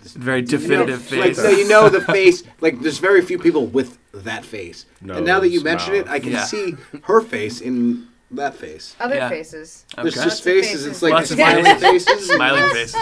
Very definitive face. Like, so the face. Like, there's very few people with that face. And now that you mention it, I can see her face in that face. Other faces. Okay. There's just faces. It's like lots of smiling faces. Smiling faces.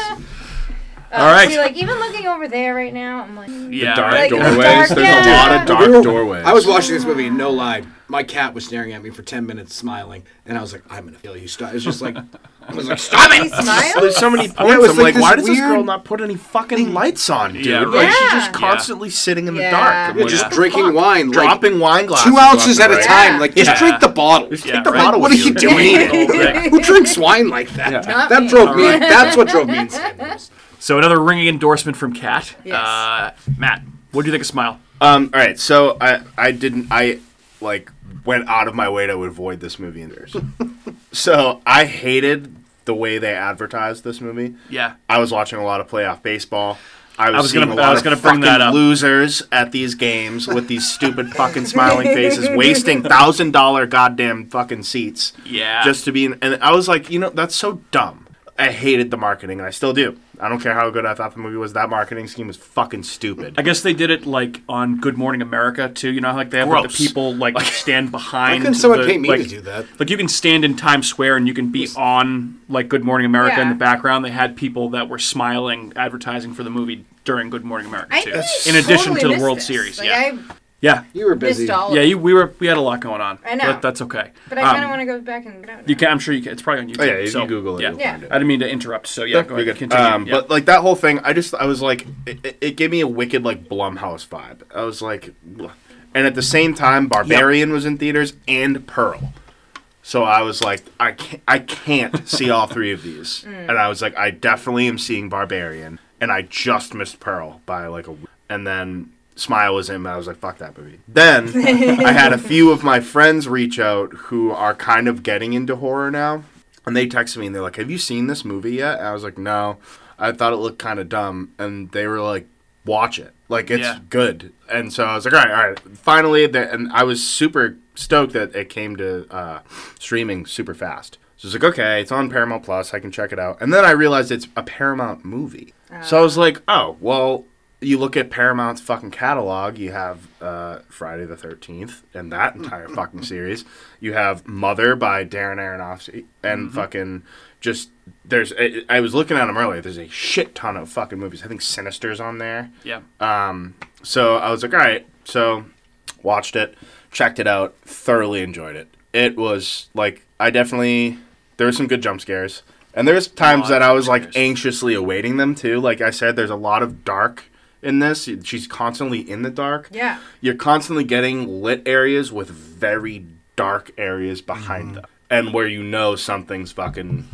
All right. See, like, even looking over there right now, I'm like... Yeah. The dark doorways. There's a lot of dark doorways. I was watching this movie, and no lie, my cat was staring at me for 10 minutes smiling, and I was like, I'm going to feel you stop. It's just like... I was like, stop it! There's so many points. I'm like, why does this girl not put any fucking lights on, dude? Yeah, like, she's just constantly sitting in the dark. Like, just drinking wine. Dropping wine glasses. 2 ounces at a time. Like, just drink the bottle. Just take the bottle. What are you doing? Who drinks wine like that? That drove me. That's what drove me insane. So another ringing endorsement from Kat. Yes. Matt, what do you think of Smile? All right, so I went out of my way to avoid this movie in years. So I hated the way they advertised this movie. Yeah. I was watching a lot of playoff baseball. I was seeing a I was lot of bring that up. losers at these games with these stupid fucking smiling faces, wasting $1,000 goddamn fucking seats. Yeah. Just to be in, and I was like, that's so dumb. I hated the marketing, and I still do. I don't care how good I thought the movie was. That marketing scheme was fucking stupid. I guess they did it like on Good Morning America too. You know, like they have like, the people like stand behind. Why couldn't someone pay me to do that? Like you can stand in Times Square and you can be on like Good Morning America in the background. They had people that were smiling, advertising for the movie during Good Morning America too. In addition to the World Series, yeah. You were busy. We had a lot going on. I know. But that's okay. But I kind of want to go back and get out. You can. I'm sure you can. It's probably on YouTube. Oh, yeah, you so, can Google it. Yeah. You'll find it. I didn't mean to interrupt. So yeah, go ahead. Continue. But like that whole thing, I was like, it gave me a wicked like Blumhouse vibe. I was like, ugh. And at the same time, Barbarian was in theaters and Pearl. So I was like, I can't see all three of these. And I was like, I definitely am seeing Barbarian, and I just missed Pearl by like a week. And then Smile was in, and I was like, fuck that movie. Then I had a few of my friends reach out who are kind of getting into horror now, and they texted me and they're like, have you seen this movie yet? And I was like, no. I thought it looked kind of dumb, and they were like, watch it. Like, it's good. And so I was like, all right. Finally, and I was super stoked that it came to streaming super fast. So I was like, okay, it's on Paramount Plus. I can check it out. And then I realized it's a Paramount movie. So I was like, oh, well, you look at Paramount's fucking catalog, you have Friday the 13th and that entire fucking series. You have Mother by Darren Aronofsky and fucking just, I was looking at them earlier, there's a shit ton of fucking movies. I think Sinister's on there. Yeah. So I was like, all right. So watched it, checked it out, thoroughly enjoyed it. It was like, there were some good jump scares. And there's times that I was like anxiously awaiting them too. Like I said, there's a lot of dark in this. She's constantly in the dark. Yeah. You're constantly getting lit areas with very dark areas behind them. And where something's fucking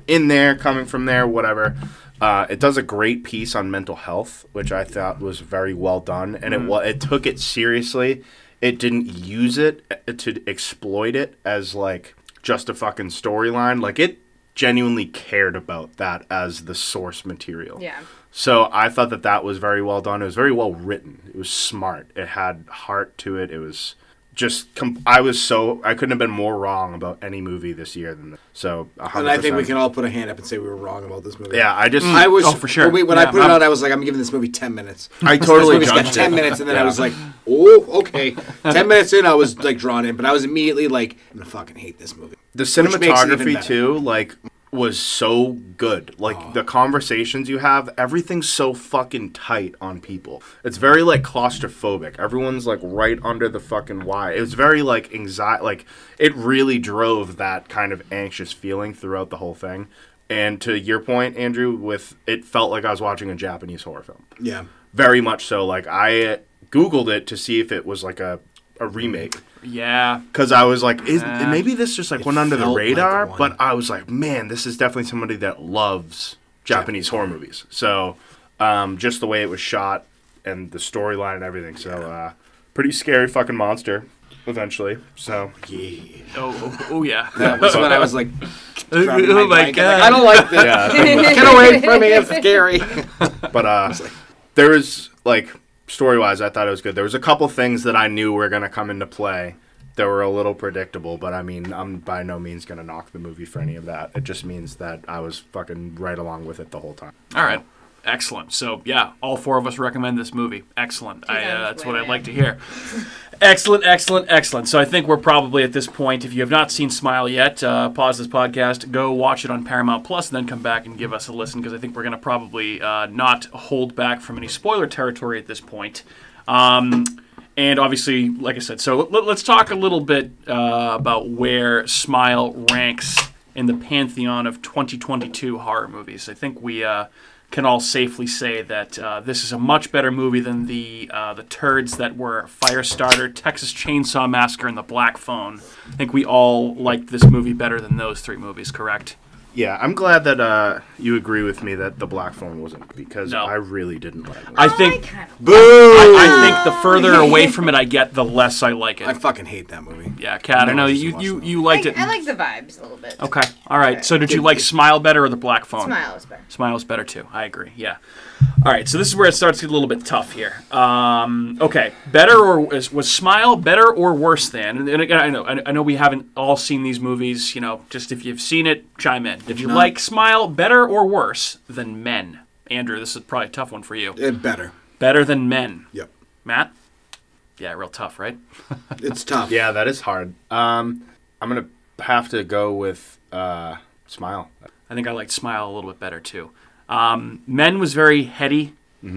in there, coming from there, whatever. It does a great piece on mental health, which I thought was very well done. And it took it seriously. It didn't use it to exploit it as like just a fucking storyline. Like it genuinely cared about that as the source material. Yeah. So I thought that was very well done. It was very well written. It was smart. It had heart to it. It was just I couldn't have been more wrong about any movie this year than this. So 100%. And I think we can all put a hand up and say we were wrong about this movie. Yeah, I was for sure. When I put it out, I was like, I'm giving this movie 10 minutes. I totally this movie's got 10 minutes, and then I was like, oh, okay. 10 minutes in, I was like drawn in, but I was immediately like, I'm gonna fucking hate this movie. The cinematography too, like, was so good. Like the conversations you have, everything's so fucking tight on people. It's very like claustrophobic. Everyone's like right under the fucking wire. It was very like anxiety. Like it really drove that kind of anxious feeling throughout the whole thing. And to your point, Andrew, it felt like I was watching a Japanese horror film. Yeah, very much so. Like I Googled it to see if it was like a remake. Yeah. Because I was like, maybe this just like went under the radar, like but I was like, man, this is definitely somebody that loves Japanese horror movies. So just the way it was shot and the storyline and everything. So pretty scary fucking monster. eventually. So Yeah. Oh yeah. That was when I was like, oh my god. I don't like this. Yeah, Get away from me. It's scary. but there was like story-wise, I thought it was good. There was a couple things that I knew were going to come into play that were a little predictable, but I mean, I'm by no means going to knock the movie for any of that. It just means that I was fucking right along with it the whole time. All right. Excellent. So, yeah, all four of us recommend this movie. Excellent. That's what I'd like to hear. Excellent, excellent, excellent. So I think we're probably at this point, if you have not seen Smile yet, pause this podcast, go watch it on Paramount Plus, and then come back and give us a listen, because I think we're going to probably not hold back from any spoiler territory at this point. And obviously, like I said, so let's talk a little bit about where Smile ranks in the pantheon of 2022 horror movies. I think we can all safely say that this is a much better movie than the turds that were Firestarter, Texas Chainsaw Massacre, and The Black Phone. I think we all liked this movie better than those three movies, correct? Yeah, I'm glad that you agree with me that The Black Phone wasn't, because No. I really didn't like it. I think Boo! I think the further away from it I get, the less I like it. I fucking hate that movie. Yeah, Kat, I know you liked it. I like the vibes a little bit. Okay, all right. So did you like Smile better or The Black Phone? Smile is better. Smile is better too. I agree. Yeah. All right. So this is where it starts to get a little bit tough here. Okay. Better or was Smile better or worse than? And again, I know we haven't all seen these movies. You know, just if you've seen it, chime in. Did you like Smile better or worse than Men? Andrew, this is probably a tough one for you. Better. Better than Men. Yep. Matt? Yeah, real tough, right? It's tough. Yeah, that is hard. I'm gonna have to go with Smile. I think I liked Smile a little bit better too. Men was very heady.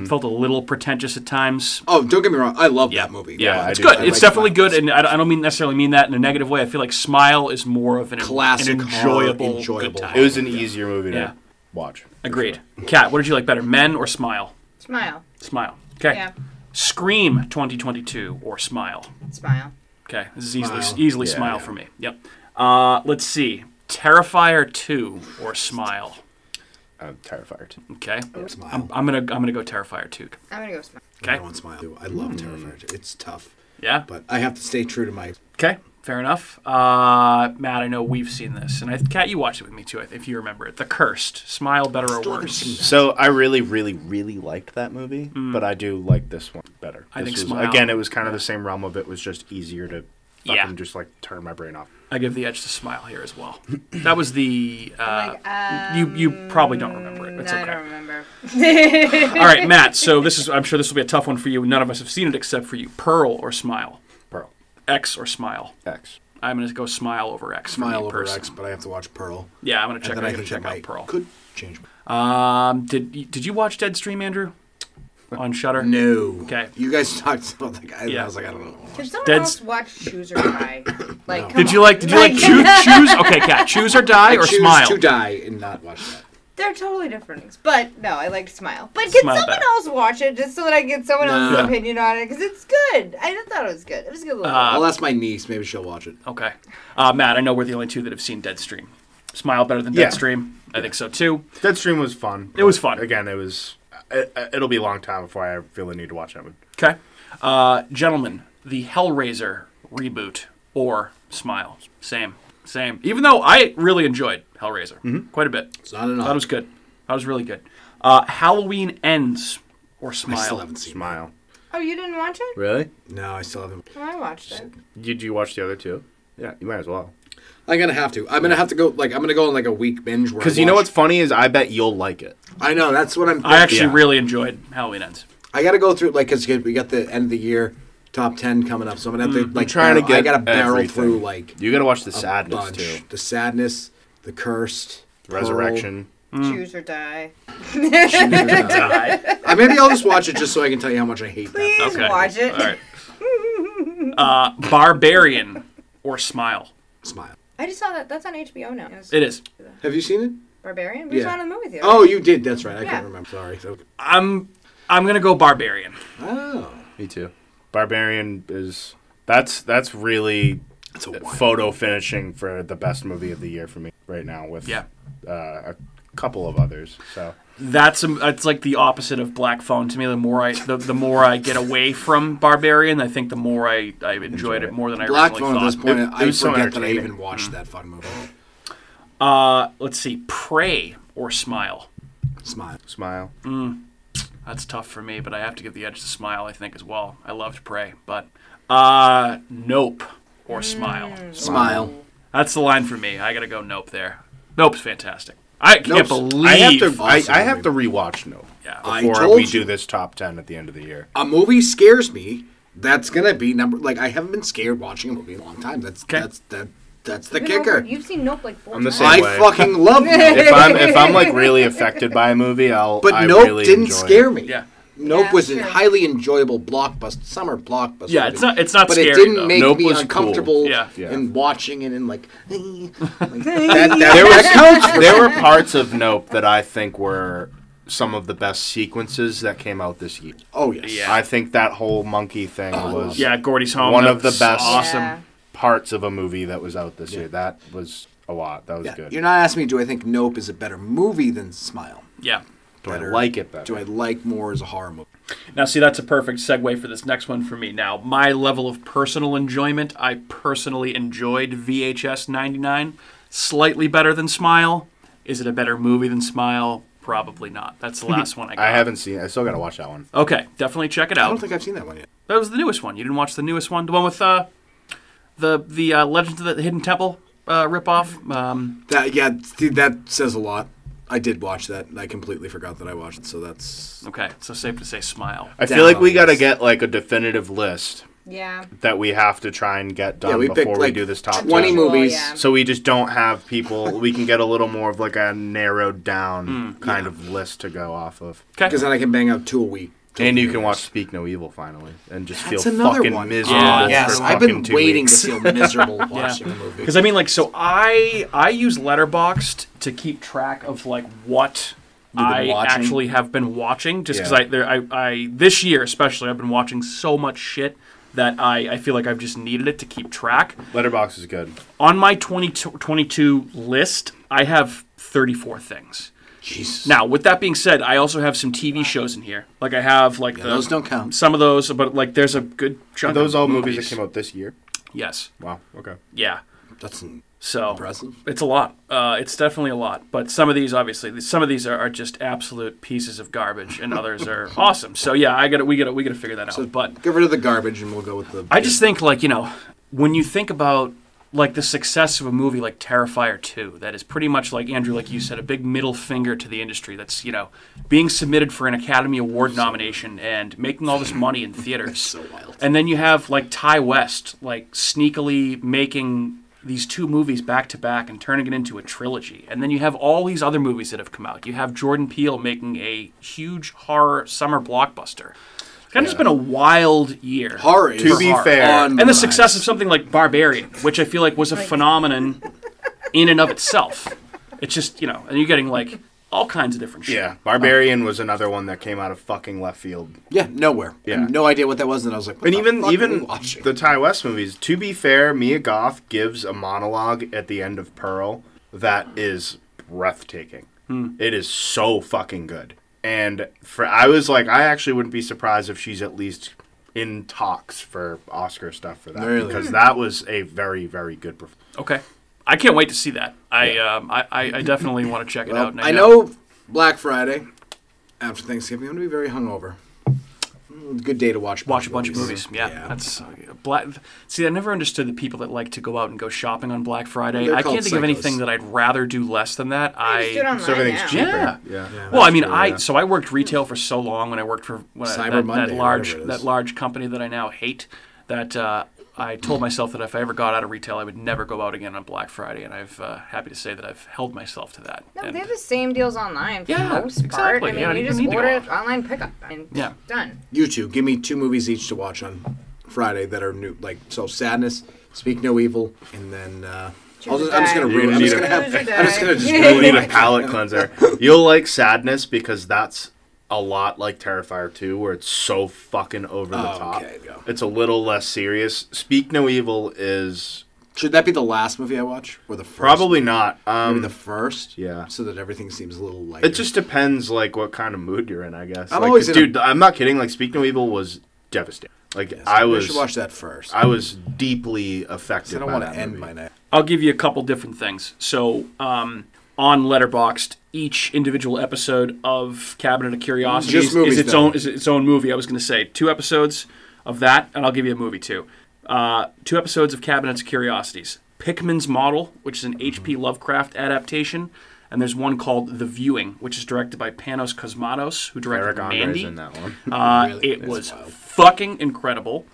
Felt a little pretentious at times. Oh, don't get me wrong. I love that movie. Yeah, it's I good. do. It's definitely good, and I don't necessarily mean that in a negative way. I feel like Smile is more of an Classic enjoyable, horror, good time. It was an easier movie to Yeah. watch. Agreed. Kat, what did you like better, Men or Smile? Smile. Smile. Okay. Yeah. Scream 2022 or Smile? Smile. Okay, this is easily Smile. Smile for me. Yep. Let's see. Terrifier 2 or Smile? Terrifier 2. Okay. Smile. I'm gonna go Terrifier 2. I'm gonna go Smile. Okay. I want Smile. I love Terrifier. It's tough. Yeah. But I have to stay true to my... Okay, fair enough. Matt, I know we've seen this, and Kat, you watched it with me too, if you remember it. The Cursed. Smile better or worse? So I really, really, really liked that movie, but I do like this one better. I think was, Smile. Again, it was kind of the same realm of it was just easier to fucking Yeah. just like turn my brain off. I give the edge to Smile here as well. That was the. You probably don't remember it. It's No, okay. I don't remember. All right, Matt. So I'm sure this will be a tough one for you. None of us have seen it except for you. Pearl or Smile? Pearl. X or Smile? X. I'm gonna go Smile over X. Smile for me over personally. X, but I have to watch Pearl. Yeah, I'm gonna check. And then I I gotta think check that out might Pearl. could change. Did you watch Deadstream, Andrew? On Shudder? No. Okay. You guys talked about the guy. Yeah. I was like, I don't know. Did someone Dead- else watch Choose or Die? Like, come Did you on. like choose? Okay, Kat. Choose or Die I or choose Smile? to die and not watch that. They're totally different things. But, no, I liked Smile. But can Smile someone better. else watch it just so that I can get someone else's Yeah. opinion on it? Because it's good. I thought it was good. It was a good little I'll ask my niece. Maybe she'll watch it. Okay. Matt, I know we're the only two that have seen Deadstream. Smile better than Yeah. Deadstream? I think so too. Deadstream was fun. It was fun. Again, it was. It'll be a long time before I feel the need to watch that one. Okay. Gentlemen, the Hellraiser reboot or Smile? Same. Even though I really enjoyed Hellraiser quite a bit. It's not enough. That was good. That was really good. Halloween Ends or I Smile? still haven't seen Smile. Oh, you didn't watch it? Really? it. No, I still haven't. Oh, I watched it. Did you watch the other two? Yeah, you might as well. I'm gonna have to. I'm gonna have to go. I'm gonna go on like a week binge. Because you know what's funny is I bet you'll like it. I know. That's what I'm. I actually Yeah. really enjoyed Halloween Ends. I gotta go through because we got the end of the year top 10 coming up, so I'm gonna have to like trying to barrel- I get gotta barrel everything. through like You gotta watch the a sadness bunch. too. The Sadness, The Cursed, Resurrection. Choose or Die. Pearl. Maybe I'll just watch it just so I can tell you how much I hate that. Please Okay. watch it. All right. Barbarian or Smile? Smile. I just saw that. That's on HBO now. It is. Have you seen it? Barbarian? We Yeah. saw it in the movie theater. Oh, you did. That's right. I Yeah. can't remember. Sorry. So, I'm gonna go Barbarian. oh, Me too. Barbarian is that's really it's a one. photo finishing for the best movie of the year for me right now with Yeah. couple of others. So That's like the opposite of Black Phone to me. The more I get away from Barbarian, I think the more I enjoyed it more than I Black originally Phone thought. at this point, I was so forget that I entertaining. even watched that fucking movie. Let's see, Prey or Smile. Smile. That's tough for me, but I have to give the edge to Smile, I think, as well. I loved Prey, but Nope or Smile. Smile. That's the line for me. I gotta go Nope there. Nope's fantastic. I can't believe I have to rewatch Nope before we do this top 10 at the end of the year. A movie scares me. That's gonna be number. Like, I haven't been scared watching a movie in a long time. That's the kicker. You've seen Nope like 4 I'm the times. same way. I fucking love Nope. if I'm like really affected by a movie, But I Nope really didn't enjoy scare it. me. Yeah. Nope was a sure. highly enjoyable summer blockbuster. Yeah, movie. it's not but scary, it didn't though. make Nope me was uncomfortable cool. Yeah. in watching it and like, That counts. There were parts of Nope that I think were some of the best sequences that came out this year. Oh yes. Yeah. I think that whole monkey thing was Gordy's Home. one that of the was best awesome. Yeah. parts of a movie that was out this year. That was a lot. That was Yeah. good. You're not asking me, do I think Nope is a better movie than Smile? Yeah. Do I like it better? Do I like more as a horror movie? Now, see, that's a perfect segue for this next one for me. Now, my level of personal enjoyment, I personally enjoyed VHS 99. Slightly better than Smile. Is it a better movie than Smile? Probably not. That's the last one I got. I haven't seen it. I still got to watch that one. Okay, definitely check it I out. don't think I've seen that one yet. That was the newest one. You didn't watch the newest one? The one with the Legends of the Hidden Temple ripoff? That says a lot. I did watch that. I completely forgot that I watched it, so that's... Okay, so safe to say Smile. I feel like we got to get like a definitive list Yeah. that we have to try and get done we before picked, we like, do this top 20 10. movies. Yeah. So we just don't have people. We can get a little more of like a narrowed down kind of list to go off of. Okay. Because then I can bang out 2 a week. And you can watch Speak No Evil finally, and just That's feel another fucking one. miserable. Yes, for I've fucking been 2 waiting weeks. to feel miserable watching a movie. Because I mean, like, so I use Letterboxd to keep track of like what I watching? actually have been watching. Just Yeah. because I this year especially I've been watching so much shit that I feel like I've just needed it to keep track. Letterboxd is good. On my 2022 list, I have 34 things. Jesus. Now, with that being said, I also have some TV shows in here. Like I have like those don't count. Some of those, but like there's a good chunk. Are those of all movies that came out this year? Yes. Wow. Okay. Yeah. That's So impressive. It's a lot. It's definitely a lot. But some of these, obviously, some of these are just absolute pieces of garbage, and others are awesome. So yeah, we gotta figure that out. But Get rid of the garbage, and we'll go with the... I just think, like, when you think about like the success of a movie like Terrifier 2, that is pretty much like Andrew, like you said, a big middle finger to the industry. That's being submitted for an Academy Award nomination and making all this money in theaters. so wild. And then you have like Ty West, like sneakily making these 2 movies back to back and turning it into a trilogy. And then you have all these other movies that have come out. You have Jordan Peele making a huge horror summer blockbuster. It's kind of just been a wild year. Horror is To be fair, on And the success of something like Barbarian, which I feel like was a phenomenon in and of itself. It's just, and you're getting like all kinds of different shit. Yeah, Barbarian was another one that came out of fucking left field. Yeah, nowhere. Yeah. I had no idea what that was, and I was like, what And the even fuck are we even watching? the Ty West movies. To be fair, Mia Goth gives a monologue at the end of Pearl that is breathtaking. It is so fucking good. And I was like, I actually wouldn't be surprised if she's at least in talks for Oscar stuff for that, Really? because that was a very, very good performance. Okay. I can't wait to see that. I definitely want to check it out. And I know Black Friday, after Thanksgiving, I'm going to be very hungover. Good day to watch a bunch of movies. Yeah. That's Black. See, I never understood the people that like to go out and go shopping on Black Friday. They're I called can't think of psychos. anything that I'd rather do less than that. Just do it online So everything's now. cheaper. Yeah. Well, I mean, true, so I worked retail for so long when I worked for Cyber Monday, that or large whatever it is. that large company that I now hate. That I told myself that if I ever got out of retail, I would never go out again on Black Friday, and I've happy to say that I've held myself to that. No, And they have the same deals online for the Yeah, most part. exactly. I mean, Yeah, you you just need to go order out. it online pickup and done. You two, give me 2 movies each to watch on Friday that are new. Like, so Sadness, Speak No Evil, and then... I'm just going to read it. I'm just going to You'll need a palate cleanser. You'll like Sadness because that's a lot like Terrifier 2, where it's so fucking over the top. Okay, go. It's a little less serious. Speak No Evil is Should that be the last movie I watch, or the first? Probably not. Maybe the first. Yeah. So that everything seems a little lighter. It just depends, like, what kind of mood you're in, I guess. I'm like, always dude. I'm not kidding. Like, Speak No Evil was devastating. Like, I should watch that first. I was deeply affected. I don't by want that to end movie. my night. I'll give you a couple different things. So, on Letterboxd, each individual episode of Cabinet of Curiosities is its own movie. I was going to say 2 episodes of that, and I'll give you a movie too. 2 episodes of Cabinet of Curiosities. Pickman's Model, which is an H.P. Lovecraft adaptation, and there's one called The Viewing, which is directed by Panos Cosmatos, who directed Mandy. In that one. Really? It was fucking incredible.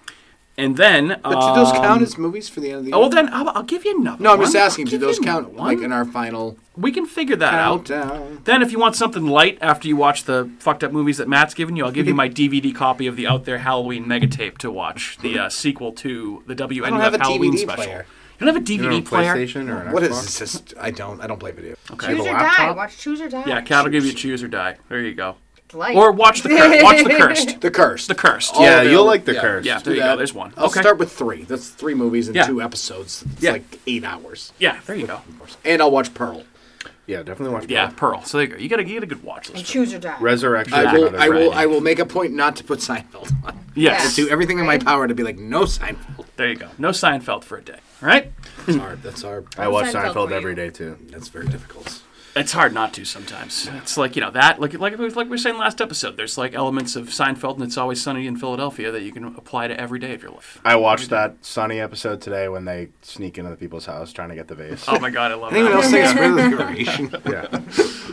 And then... But do those count as movies for the end of the year? Oh, then I'll give you another No, I'm one. just asking, do those I'll count like in our final We can figure that out. countdown? Then if you want something light after you watch the fucked up movies that Matt's given you, I'll give you my DVD copy of the Out There Halloween Megatape to watch, the sequel to the WNUF I don't have a Halloween DVD special. player. You don't have a DVD You don't have a player? PlayStation or an What Xbox? is this? I don't play video. Okay. Choose or die. laptop? Watch Choose or Die. Yeah, Cat will give you Choose or Die. There you go. Light. Or watch the Cursed. The Cursed. The Cursed. All Yeah, available. you'll like The Yeah. Cursed. Yeah, there you that. go. There's one. I'll Okay. start with 3. That's 3 movies and Yeah. 2 episodes. It's Yeah. like 8 hours. Yeah, there you go. And I'll watch Pearl. Yeah, definitely watch. Yeah, Pearl. Pearl. So there you go. You got a good watch And list. Choose or Die. Resurrection. I will make a point not to put Seinfeld on. Yes. Do everything in my power to be like, no Seinfeld. There you go. No Seinfeld for a day. All right? It's hard. That's hard. I watch Seinfeld Seinfeld for every you. day too. That's very difficult. It's hard not to sometimes. It's like, that, like we were saying last episode, there's like elements of Seinfeld and It's Always Sunny in Philadelphia that you can apply to every day of your life. I watched that Sunny episode today when they sneak into the people's house trying to get the vase. Oh my God, I love Anyone that. else think it's really liberation?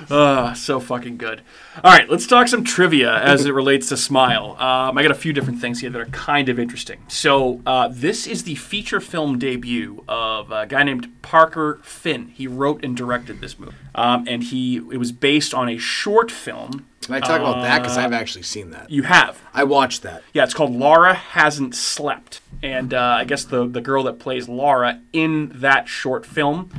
Yeah. So fucking good. All right, let's talk some trivia as it relates to Smile. I got a few different things here that are kind of interesting. So this is the feature film debut of a guy named Parker Finn. He wrote and directed this movie. And it was based on a short film. Can I talk about that? Because I've actually seen that. You have. I watched that. Yeah, it's called Laura Hasn't Slept. And I guess the girl that plays Laura in that short film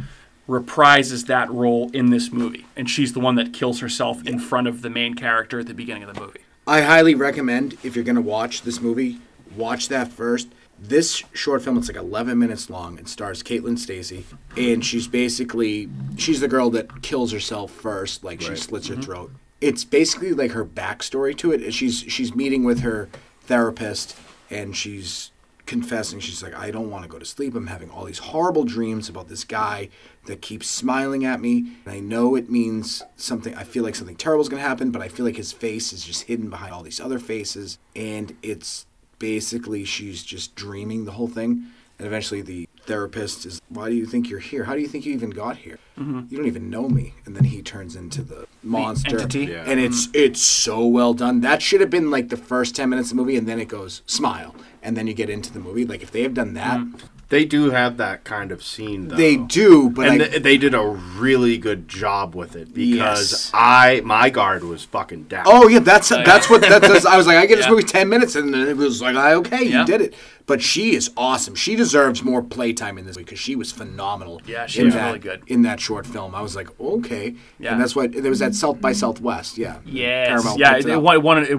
reprises that role in this movie. And she's the one that kills herself in front of the main character at the beginning of the movie. I highly recommend, if you're going to watch this movie, watch that first. This short film, it's like 11 minutes long. It stars Caitlin Stasey. And she's the girl that kills herself first. Like, she slits her throat. It's basically like her backstory to it. She's meeting with her therapist, and she's confessing. She's like, I don't want to go to sleep. I'm having all these horrible dreams about this guy that keeps smiling at me. And I know it means something. I feel like something terrible is going to happen, but I feel like his face is just hidden behind all these other faces. And it's basically she's just dreaming the whole thing. And eventually the therapist is, why do you think you're here? How do you think you even got here? You don't even know me. And then he turns into the monster. entity. Yeah. And it's so well done. That should have been like the first 10 minutes of the movie, and then it goes, smile. And then you get into the movie. Like, if they have done that... They do have that kind of scene, though. They do, but and they did a really good job with it because my guard was fucking down. Oh yeah, that's what that does. I was like, I give this movie 10 minutes, and then it was like, okay, you did it. But she is awesome. She deserves more playtime in this movie because she was phenomenal. Yeah, she was really good in that short film. I was like, okay, Yeah. and that's why there was that South by Southwest. Yeah, Yes. Paramount Yeah, picked it up.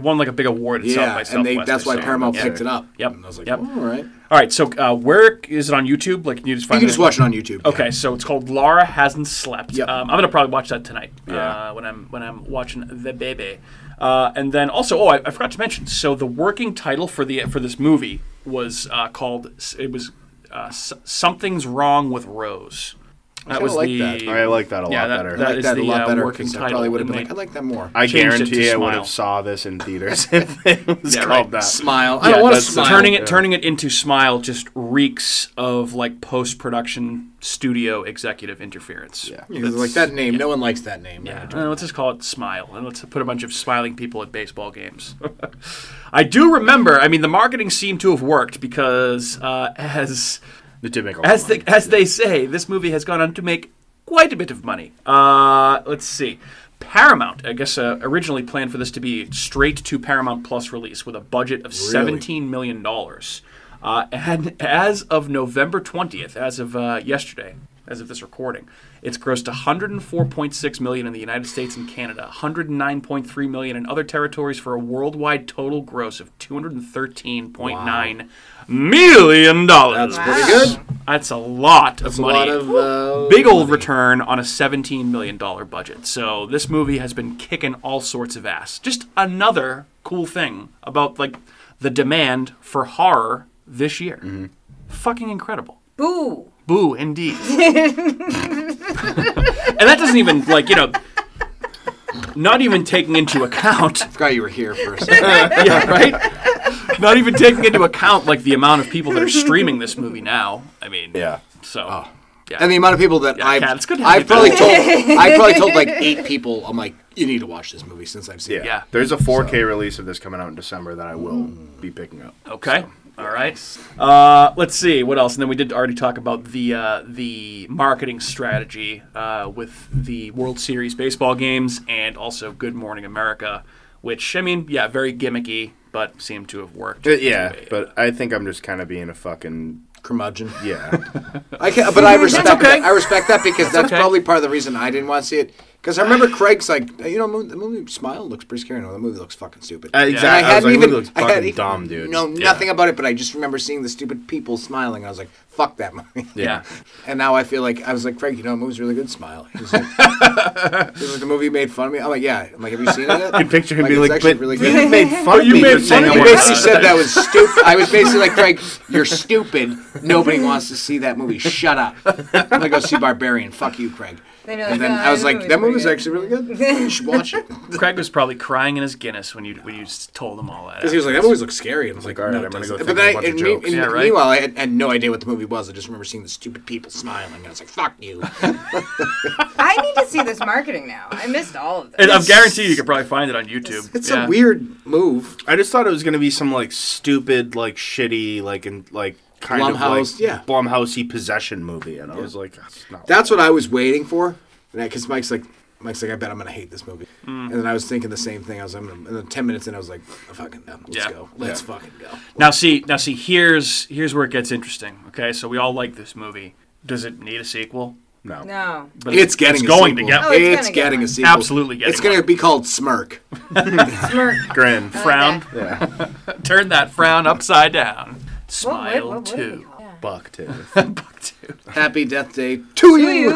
won like a big award at South by and Southwest. that's why I saw. Paramount Yeah. picked it up. Yep. And I was like, Yep. oh, all right. All right, so where is it on YouTube? Like, can you just find You can just watch it on YouTube. Okay, so it's called Laura Hasn't Slept. Yep. I'm gonna probably watch that tonight. Yeah. When I'm watching the baby. And then also, I forgot to mention. So the working title for this movie was called. It was Something's Wrong with Rose. That was like the. that. I like that a lot Yeah, better. I that like is that the a lot better working because I title. probably would have and been like, I they- like that more. I changed it to guarantee I would Smile. have saw this in theaters if it was Yeah, called right. that. Smile. I Yeah, don't want to that's- smile. Turning it into Smile just reeks of like post-production studio executive interference. Yeah. Because like that name, no one likes that name. Yeah, let's just call it Smile, and let's put a bunch of smiling people at baseball games. I do remember. I mean, the marketing seemed to have worked because as they say, this movie has gone on to make quite a bit of money. Let's see. Paramount, I guess, originally planned for this to be straight to Paramount Plus release with a budget of $17 million. And as of November 20th, as of yesterday, as of this recording. It's grossed $104.6 million in the United States and Canada, $109.3 million in other territories for a worldwide total gross of $213.9 million. That's pretty good. That's a lot of money. A lot of, big old return on a $17 million budget. So this movie has been kicking all sorts of ass. Just another cool thing about like the demand for horror this year. Mm-hmm. Fucking incredible. Boo. Boo, indeed. And that doesn't even, like, you know, not even taking into account... I forgot you were here for a second. Yeah, right? Not even taking into account, like, the amount of people that are streaming this movie now. I mean, yeah. So... Oh. Yeah. And the amount of people that it's good to I've probably told like 8 people, I'm like, you need to watch this movie since I've seen it. Yeah. There's a 4K release of this coming out in December that I will be picking up. Okay. So. All right. Let's see what else. And then we did already talk about the marketing strategy with the World Series baseball games and also Good Morning America, which, I mean, yeah, very gimmicky, but seemed to have worked. But I think I'm just kind of being a fucking curmudgeon. Yeah. But I respect that. I respect that because that's probably part of the reason I didn't want to see it. Because I remember Craig's like, you know, the movie Smile looks pretty scary. No, the movie looks fucking stupid. Exactly. I hadn't even looks fucking dumb, dude. Know nothing about it, but I just remember seeing the stupid people smiling. I was like, fuck that movie. Yeah. And now I feel like I was like, Craig, you know, the movie's really good. Smile. He was like, the movie made fun of me. I'm like, yeah. I'm like, have you seen it yet? I can picture him being like, but really good. You made fun of me. You basically said that was stupid. I was basically like, Craig, you're stupid. Nobody wants to see that movie. Shut up. I'm gonna go see Barbarian. Fuck you, Craig. And then I was like, that movie's actually really good. You should watch it. Craig was probably crying in his Guinness when you told him all that. Because he was like, that movie looks scary. And I was like, all right, no, I'm going to go but think of a bunch of jokes. Meanwhile, I had no idea what the movie was. I just remember seeing the stupid people smiling. And I was like, fuck you. I need to see this marketing now. I missed all of this. I'm guaranteed you could probably find it on YouTube. It's a weird move. I just thought it was going to be some, like, stupid, like, shitty, kind Blumhouse, of like Blumhouse-y possession movie. And I was like, that's what I was waiting for. Because Mike's like, I bet I'm going to hate this movie. And then I was thinking the same thing. And then 10 minutes in, I was like, fucking no, let's go. Let's fucking go. Now see, here's where it gets interesting. Okay, so we all like this movie. Does it need a sequel? No. But it's getting going a to sequel. get It's getting a sequel. Absolutely getting It's going to be called Smirk. Smirk. Grin. Frown. Yeah. Turn that frown upside down. Smile too. Bucktooth. Bucktooth. Happy Death Day to you.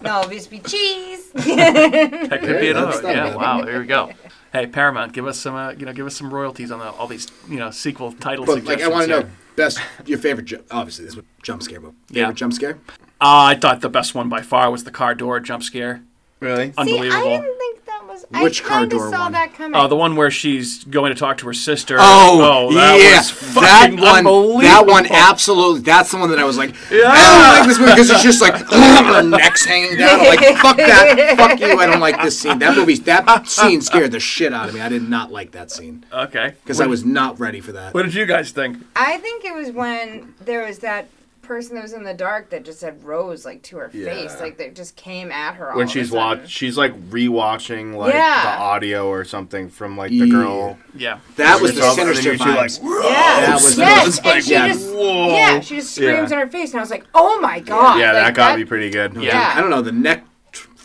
No, this be cheese. That could be another one. Yeah, wow, here we go. Hey, Paramount, give us some royalties on all these, sequel title suggestions. I want to know your favorite, obviously this was jump scare movie. Favorite jump scare? I thought the best one by far was the car door jump scare. Really? Unbelievable. See, I didn't think that was. Which I car door saw one? that coming. Oh, the one where she's going to talk to her sister. That was fucking unbelievable. That one, absolutely. That's the one that I was like, yeah. I don't like this movie because it's just like her neck's hanging down. I'm like, fuck that, fuck you. I don't like this scene. That scene scared the shit out of me. I did not like that scene. Okay. Because I was not ready for that. What did you guys think? I think it was when there was that person that was in the dark that just had rose to her face, that just came at her all when of she's a sudden. she's rewatching the audio or something from the girl. Yeah, that was the sinister vibes. That was and she just screams in her face, and I was like, oh my god. Yeah, that got me pretty good. Yeah, I don't know the neck.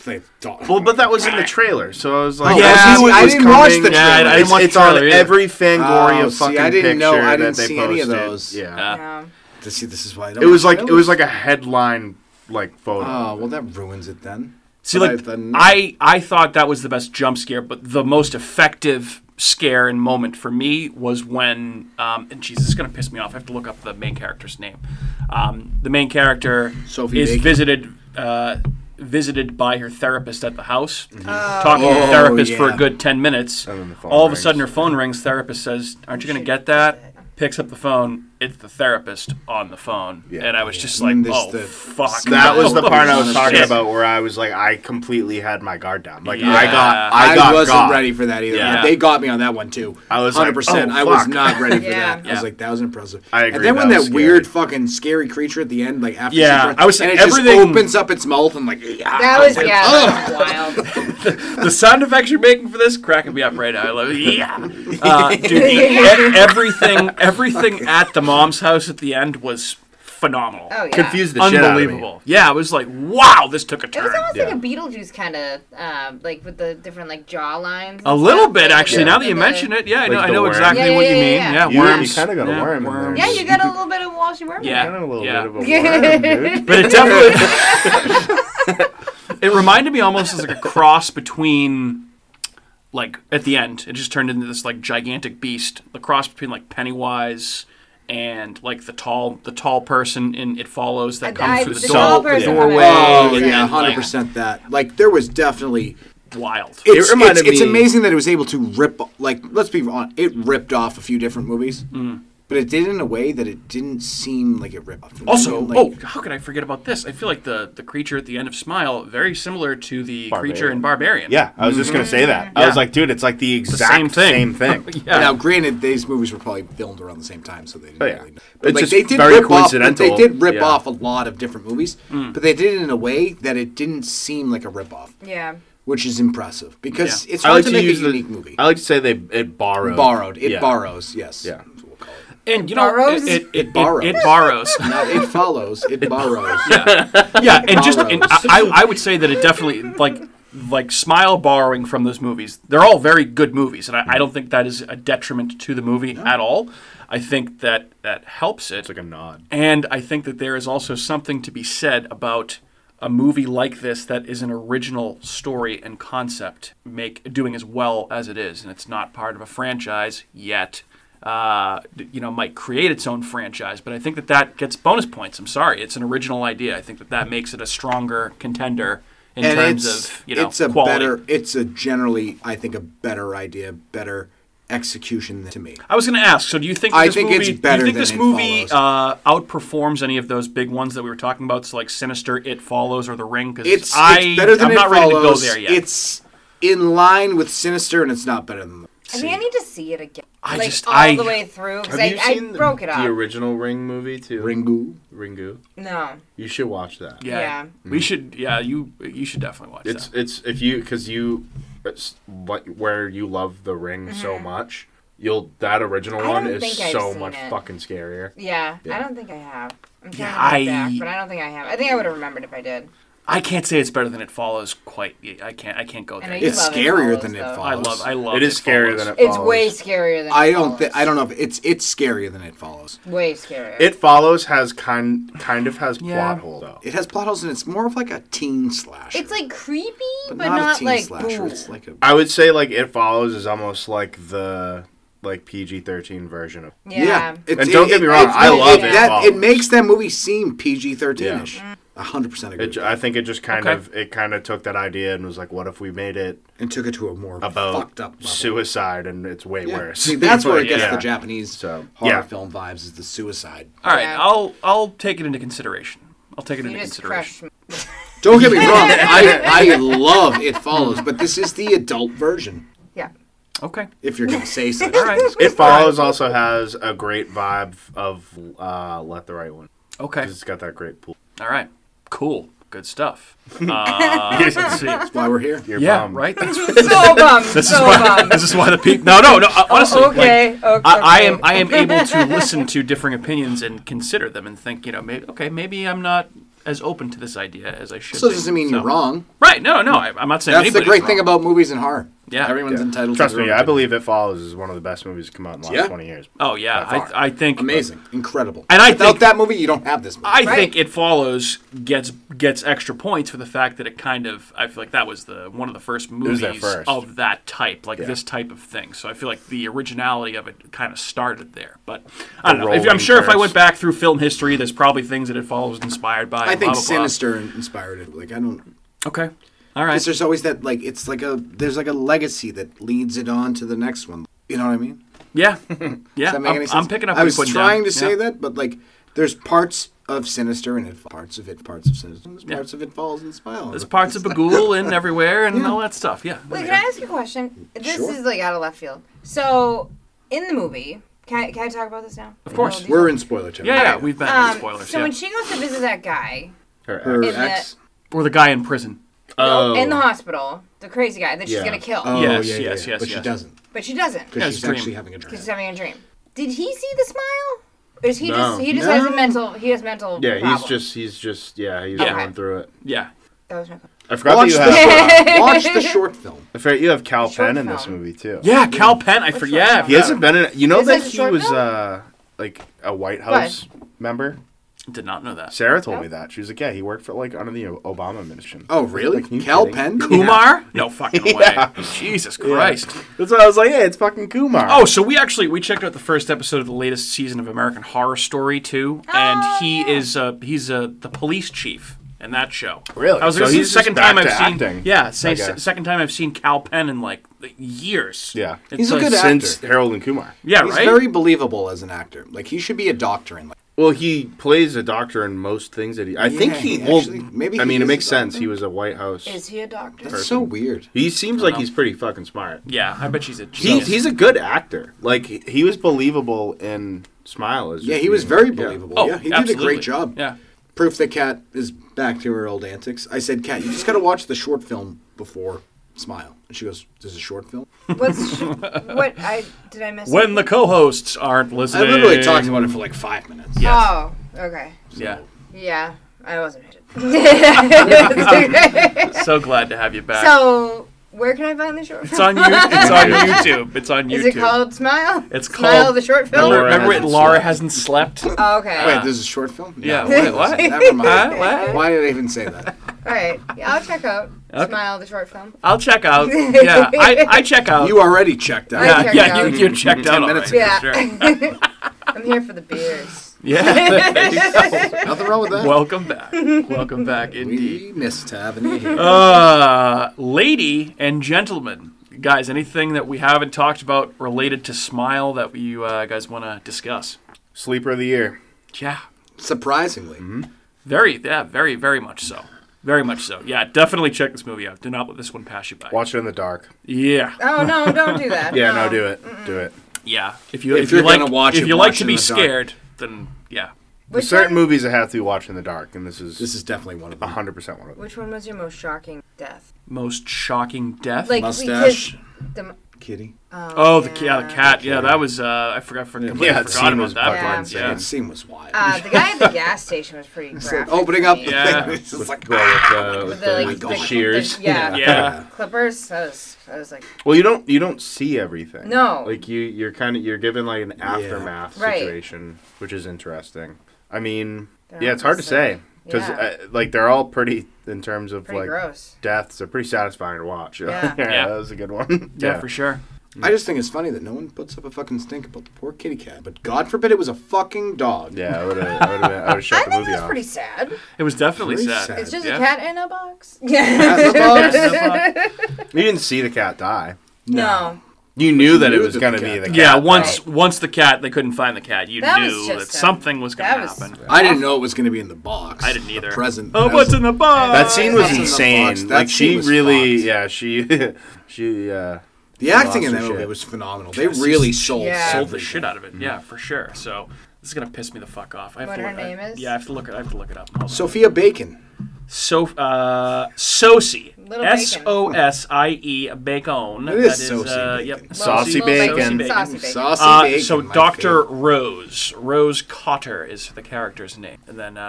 Well, but that was in the trailer, so I was like, I didn't watch the trailer. I didn't watch it's the trailer on every Fangoria fucking I didn't know. I picture didn't that they see posted. any of those. Yeah. This is why I don't. It was like a headline photo. Oh well, that ruins it then. See, I thought that was the best jump scare, but the most effective scare and moment for me was when, and Jesus, this is gonna piss me off. I have to look up the main character's name. The main character is visited by her therapist at the house, talking to the therapist for a good 10 minutes. All of a sudden, her phone rings. Therapist says, "Aren't you gonna get that?" Picks up the phone. It's the therapist on the phone, and I was just like, "Oh, fuck!" That was the part I was talking about, where I was like, I completely had my guard down. I wasn't ready for that either. Yeah. They got me on that one too. I was 100%. Like, I was not ready for that. I was like, that was impressive. I agree. And then when that weird fucking scary creature at the end, after I was saying and it just opens up its mouth and that was wild. The sound effects you're making for this cracking me up right now. I love it. Dude, everything at the mom's house at the end was phenomenal. Oh, yeah. Confused the shit out of me. Unbelievable. Yeah, it was like, wow, this took a turn. It was almost like a Beetlejuice kind of, like with the different like jaw lines. A little bit, actually. Now that you mention it, yeah, I know exactly what you mean. Yeah, worms. You kind of got a worm in there. Yeah, you got a little bit of Walshy worm. Yeah, kind of a little bit of a worm, dude. But it definitely... It reminded me almost as like a cross between... Like, at the end, it just turned into this, like, gigantic beast. The cross between, like, Pennywise and, like, the tall person in It Follows that comes through the doorway. Oh, yeah, 100% that. Like, there was definitely... Wild. It's amazing that it was able to rip... Like, let's be honest, it ripped off a few different movies. But it did in a way that it didn't seem like it ripped off. Also, how could I forget about this? I feel like the creature at the end of Smile, very similar to the creature in Barbarian. Yeah, I was just going to say that. I was like, dude, it's like the exact same thing. Yeah. Now, granted, these movies were probably filmed around the same time, so they didn't really know. But, it's like, just they did very rip coincidental. Off, they did rip off a lot of different movies, but they did it in a way that it didn't seem like a rip-off. Yeah. Which is impressive, because it's hard to make a unique movie. I like to say it borrowed. It borrows, yes. Yeah. And you know, it borrows. It borrows. Not it follows. It borrows. Yeah, and I would say that it definitely like Smile borrowing from those movies. They're all very good movies, and I don't think that is a detriment to the movie at all. I think that helps it. It's like a nod. And I think that there is also something to be said about a movie like this that is an original story and concept doing as well as it is, and it's not part of a franchise yet. Might create its own franchise, but I think that gets bonus points. I'm sorry, it's an original idea. I think that makes it a stronger contender in terms of quality. It's generally, I think, a better idea, better execution to me. I was going to ask. So, do you think this movie outperforms any of those big ones that we were talking about? So, like Sinister, It Follows, or The Ring? Because it's better than I'm not ready to go there yet. It's in line with Sinister, and it's not better than. I mean, I need to see it again. All the way through, because I broke it up. The original Ring movie too. Ringu. No. You should watch that. Yeah. We should. Yeah, you should definitely watch that. It's it's where you love the Ring so much. That original one is so much fucking scarier. Yeah, I don't think I have. I'm trying to back, but I don't think I have. I think I would have remembered if I did. I can't say it's better than It Follows quite. I can't go there. It's scarier than It Follows. I love it. Is scarier than It Follows. It's way scarier than It Follows. I don't know if it's scarier than It Follows. Way scarier. It Follows has kind of has plot holes though. It has plot holes, and it's more of like a teen slasher. It's like creepy, but not a teen like slasher. It's like I would say like It Follows is almost like the PG-13 version of. Yeah. And don't get me wrong, I love It Follows. It makes that movie seem PG-13ish. Yeah. 100% agree. I think it just kind of took that idea and was like, what if we made it and took it to a more about fucked up level. Suicide, and it's way worse. See, that's where it gets the Japanese horror film vibes, is the suicide. All right, I'll take it into consideration. Don't get me wrong, I love It Follows, but this is the adult version. Yeah. Okay. If you're going to say so. All right. It Follows also has a great vibe of Let the Right One. Okay. It's got that great pool. All right. Cool. Good stuff. Let's see. That's why we're here. You're bummed. Right? So bummed. This is why the people... No. Honestly. Okay. I am able to listen to differing opinions and consider them and think, maybe I'm not as open to this idea as I should be. So it doesn't mean you're wrong. Right. No. I'm not saying that's the great thing about movies and horror. Yeah. Everyone's entitled Trust to their me, own I believe It Follows is one of the best movies to come out in the last 20 years. Oh, yeah. I think... Amazing. Incredible. And without that movie, you don't have this movie. I think It Follows gets extra points for the fact that it kind of... I feel like that was one of the first movies of that type, this type of thing. So I feel like the originality of it kind of started there. But I don't know. I'm sure if I went back through film history, there's probably things that It Follows was inspired by. I think Sinister inspired it. I don't... Okay. All right. Because there's always that, there's a legacy that leads it on to the next one. You know what I mean? Yeah. Yeah. Does that make any sense? I'm picking up I what was you're putting trying down. to say that, but, there's parts of Sinister and parts of Sinister. There's parts of It Follows and Smile. There's parts of Bagul and everywhere and all that stuff. Yeah. Wait, can I ask you a question? This is, out of left field. So, in the movie... Can I talk about this now? Of course. We're in spoiler territory. Yeah, we've been in spoilers. So when she goes to visit that guy... Her ex? Or the guy in prison. In the hospital, the crazy guy that she's going to kill. Oh, yes. But she doesn't. But she doesn't. Because she's actually having a dream. Because she's having a dream. Did he see the smile? Is he No. he just has a mental Yeah, problem. he's going through it. Yeah. That was my question. I forgot that you have Watch the short film. I forgot you have Cal The short Penn in this film. movie too. Yeah, Cal Penn. I forget. He hasn't been in it. You know Is that this a he short was film? like a White House member? Did not know that. Sarah told me that. She was like, yeah, he worked for like under the Obama administration. Oh, really? Like, Cal kidding? Penn? Kumar? No fucking way. Yeah. Jesus Christ. That's why I was like, hey, it's fucking Kumar. Oh, so we checked out the first episode of the latest season of American Horror Story too, and he's the police chief in that show. Really? I was So this is he's the second just time back I've to seen. acting, Yeah, I guess. second time I've seen Cal Penn in like years. Yeah. It's He's a like- good Since actor. Harold and Kumar. Yeah, He's right. very believable as an actor. Like, he should be a doctor in, like, Well, he plays a doctor in most things that he. I think he. he Well, actually- maybe I he mean, it is makes a sense. doctor. He was a White House. Is he a doctor? that's so weird. He seems like he's pretty fucking smart. Yeah, I bet she's a genius. He's a good actor. Like he was believable in Smile. As Yeah, just he was being- very yeah. believable. Oh, Yeah, he did a absolutely. great job. Yeah. Proof that Kat is back to her old antics. I said, Kat, you just got to watch the short film before Smile. And she goes, "This is a short film?" What did I miss? When the co-hosts aren't I listening. literally talked about it for like 5 minutes. Yes. Oh, okay. Yeah. Yeah, I wasn't. So glad to have you back. So, where can I find the short film? It's on YouTube. It's on YouTube. Is it called Smile? It's Smile called the short film? Remember Hasn't Laura Slept. hasn't slept. Oh, okay. Wait, this is a short film? Yeah, No, wait, what? Never mind. Huh? What? Why did I even say that? All right. Yeah, I'll check out Smile the short film. I'll check out. Yeah, I check out. You already checked out. I checked out. you checked out 10 minutes already. ago. Sure. I'm here for the beers. Yeah. There you go. Nothing wrong with that. Welcome back. Welcome back, indeed. We missed having you here. Lady and gentlemen, guys, anything that we haven't talked about related to Smile that you guys want to discuss? Sleeper of the year. Yeah. Surprisingly. Very, very much so. Very much so. Yeah, definitely check this movie out. Do not let this one pass you by. Watch it in the dark. Yeah. Oh, no, don't do that. Yeah, no, do it. Do it. Yeah. If If you you're like, gonna watch if it, you like watch to it be in the dark. scared, then yeah. There's certain movies that have to be watched in the dark, and this is definitely one of them. 100% one of them. Which one was your most shocking death? Most shocking death. Like, Mustache. The, Kitty. the cat. Yeah, that was I completely that forgot scene about was that fucking part. insane. Yeah. That scene was wild. the guy at the gas station was pretty graphic. Opening up to the me. Yeah. thing. It's just like, With the shears. Yeah. Clippers. I was like, Well, you don't see everything. No. Like you're given like an aftermath Right. situation, which is interesting. I mean, They're yeah, it's hard to almost say because yeah. like they're all pretty in terms of pretty like gross. deaths. They're pretty satisfying to watch. Yeah. Yeah. That was a good one. Yeah, for sure. I just think it's funny that no one puts up a fucking stink about the poor kitty cat. But God forbid it was a fucking dog. Yeah, I would have shut I the think movie that's off. pretty sad. It was definitely Very sad. sad. It's just Yeah. a cat in a box. Cat in a box. You didn't see the cat die. No. You knew that it knew was that going to the be cat the died. cat. Yeah, once the cat, they couldn't find the cat. You That was knew just that a- something was going to that was- happen. I didn't know it was going to be in the box. I didn't either. The present. Oh, what's in the box? That scene was What's in the insane. box? That Like scene she was really, fucked. yeah, she. The acting lost in her that movie shit. was phenomenal. They really sold Yeah. sold the everything. shit out of it. Yeah, for sure. So this is gonna piss me the fuck off. I have What to her look, name is? Yeah, I have to look it up. Hold on. Sophia Bacon. Sosie. Little bacon. Sosie Bacon. It is That Sosie Bacon. Yep. Saucy Little bacon. Saucy bacon. Saucy Bacon. So my Dr. favorite. Rose Cotter is the character's name, and then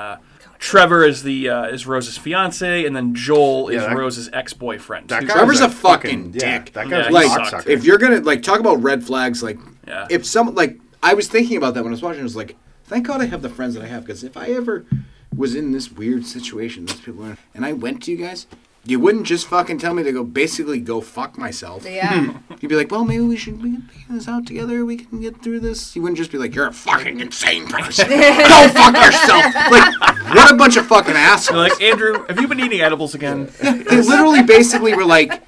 Trevor is is Rose's fiance, and then Joel is that- Rose's ex-boyfriend. That who's- guy Trevor's was a fucking yeah, dick. That Yeah, guy's he a Like, sucked. cocksucker. if you're gonna like talk about red flags, like Yeah. if some like I was thinking about that when I was watching, I was like, thank God I have the friends that I have, because if I ever was in this weird situation, these people are, and I went to you guys, you wouldn't just fucking tell me to go fuck myself. Yeah. You'd be like, well, maybe we should figure this out together. We can get through this. You wouldn't just be like, you're a fucking insane person. Go fuck yourself. Like, what a bunch of fucking assholes. You're like, Andrew, have you been eating edibles again? They literally basically were like,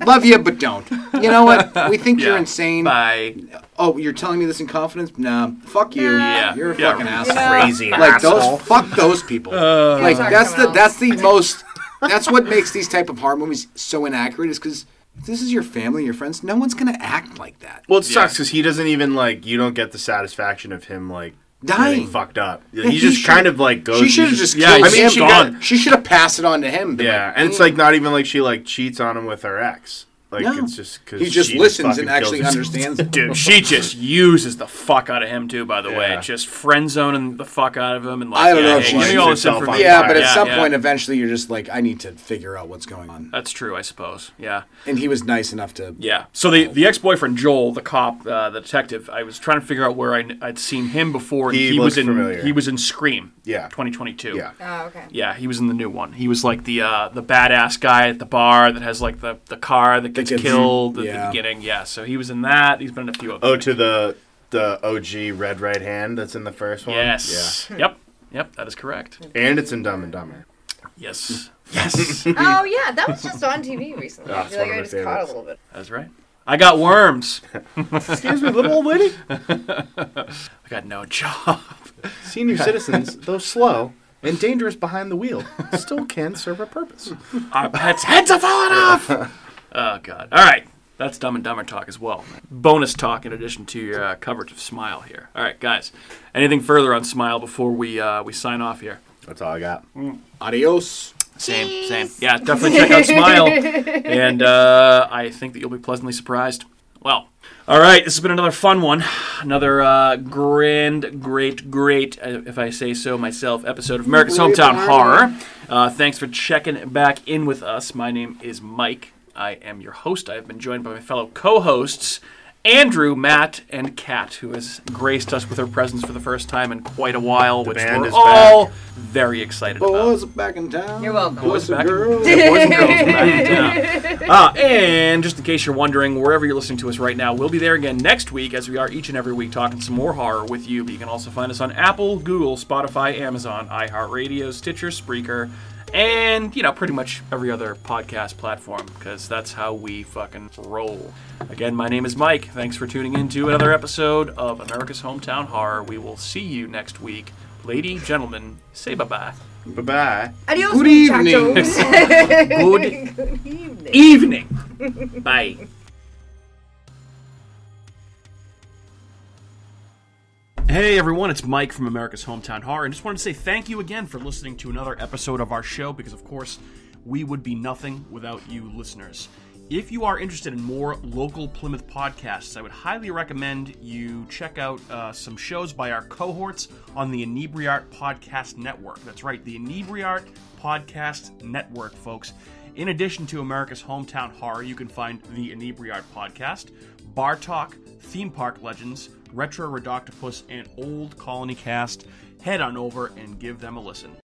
love you, but don't. You know what? We think you're Yeah. insane. By Oh, you're telling me this in confidence? Nah, fuck you. Yeah. You're a Yeah. fucking asshole. Crazy Like asshole. fuck those people. Like Sorry, that's someone the most. That's what makes these type of horror movies so inaccurate. Is because if this is your family, your friends. No one's gonna act like that. Well, it sucks because he doesn't even like. You don't get the satisfaction of him like Dying. getting fucked up. Yeah, He just should- kind of like goes. She should have he's just yeah, killed I mean, him. she got- She should have passed it on to him. Been Yeah, like, and it's like not even like she like cheats on him with her ex. Like, No. it's just because He just listens and actually understands. Dude, she just uses the fuck out of him too. By the way, Yeah. just friend zoning the fuck out of him, and like, I don't know if hey, she give me all this herself on information. Yeah, but at some yeah. point, eventually, you're just like, I need to figure out what's going on. That's true, I suppose. Yeah. And he was nice enough to. Yeah. So the ex-boyfriend Joel, the cop, the detective, I was trying to figure out where I'd seen him before. And He was looks familiar. He was in Scream. Yeah. 2022. Yeah. Oh, okay. Yeah, he was in the new one. He was like the badass guy at the bar that has like the car that gets killed at the beginning. Yeah. So he was in that. He's been in a few of them. Oh, to the OG Red Right Hand that's in the first one. Yes. Yeah. Yep. That is correct. And it's in Dumb and Dumber. Yes. Yes. Oh yeah, that was just on TV recently. I That's feel one like of I my just caught a favorites. little bit. That's right. I got worms. Excuse me, little old lady. I got no job. Senior citizens, though slow and dangerous behind the wheel, still can serve a purpose. Our pets' heads are falling off. Oh God! All right, that's Dumb and Dumber talk as well. Bonus talk in addition to your coverage of Smile here. All right, guys. Anything further on Smile before we sign off here? That's all I got. Adios. Same. Yeah, definitely check out Smile, and I think that you'll be pleasantly surprised. Well, all right, this has been another fun one, another great, if I say so myself, episode of America's Hometown Horror. Thanks for checking back in with us. My name is Mike. I am your host. I have been joined by my fellow co-hosts, Andrew, Matt, and Kat, who has graced us with her presence for the first time in quite a while, which band we're is all very excited about. Boys are back in town. You're welcome. Boys and back in- girls. Yeah, boys and girls are back in town. And just in case you're wondering, wherever you're listening to us right now, we'll be there again next week, as we are each and every week, talking some more horror with you. But you can also find us on Apple, Google, Spotify, Amazon, iHeartRadio, Stitcher, Spreaker, and, pretty much every other podcast platform, because that's how we fucking roll. Again, my name is Mike. Thanks for tuning in to another episode of America's Hometown Horror. We will see you next week. Lady, gentlemen, say bye-bye. Bye-bye. Adios, Good evening. Good evening. evening. Bye. Hey everyone, it's Mike from America's Hometown Horror, and just wanted to say thank you again for listening to another episode of our show, because of course, we would be nothing without you listeners. If you are interested in more local Plymouth podcasts, I would highly recommend you check out some shows by our cohorts on the Inebriart Podcast Network. That's right, the Inebriart Podcast Network, folks. In addition to America's Hometown Horror, you can find the Inebriart Podcast, Bar Talk, Theme Park Legends, Retro Redoctopus, and Old Colony Cast. Head on over and give them a listen.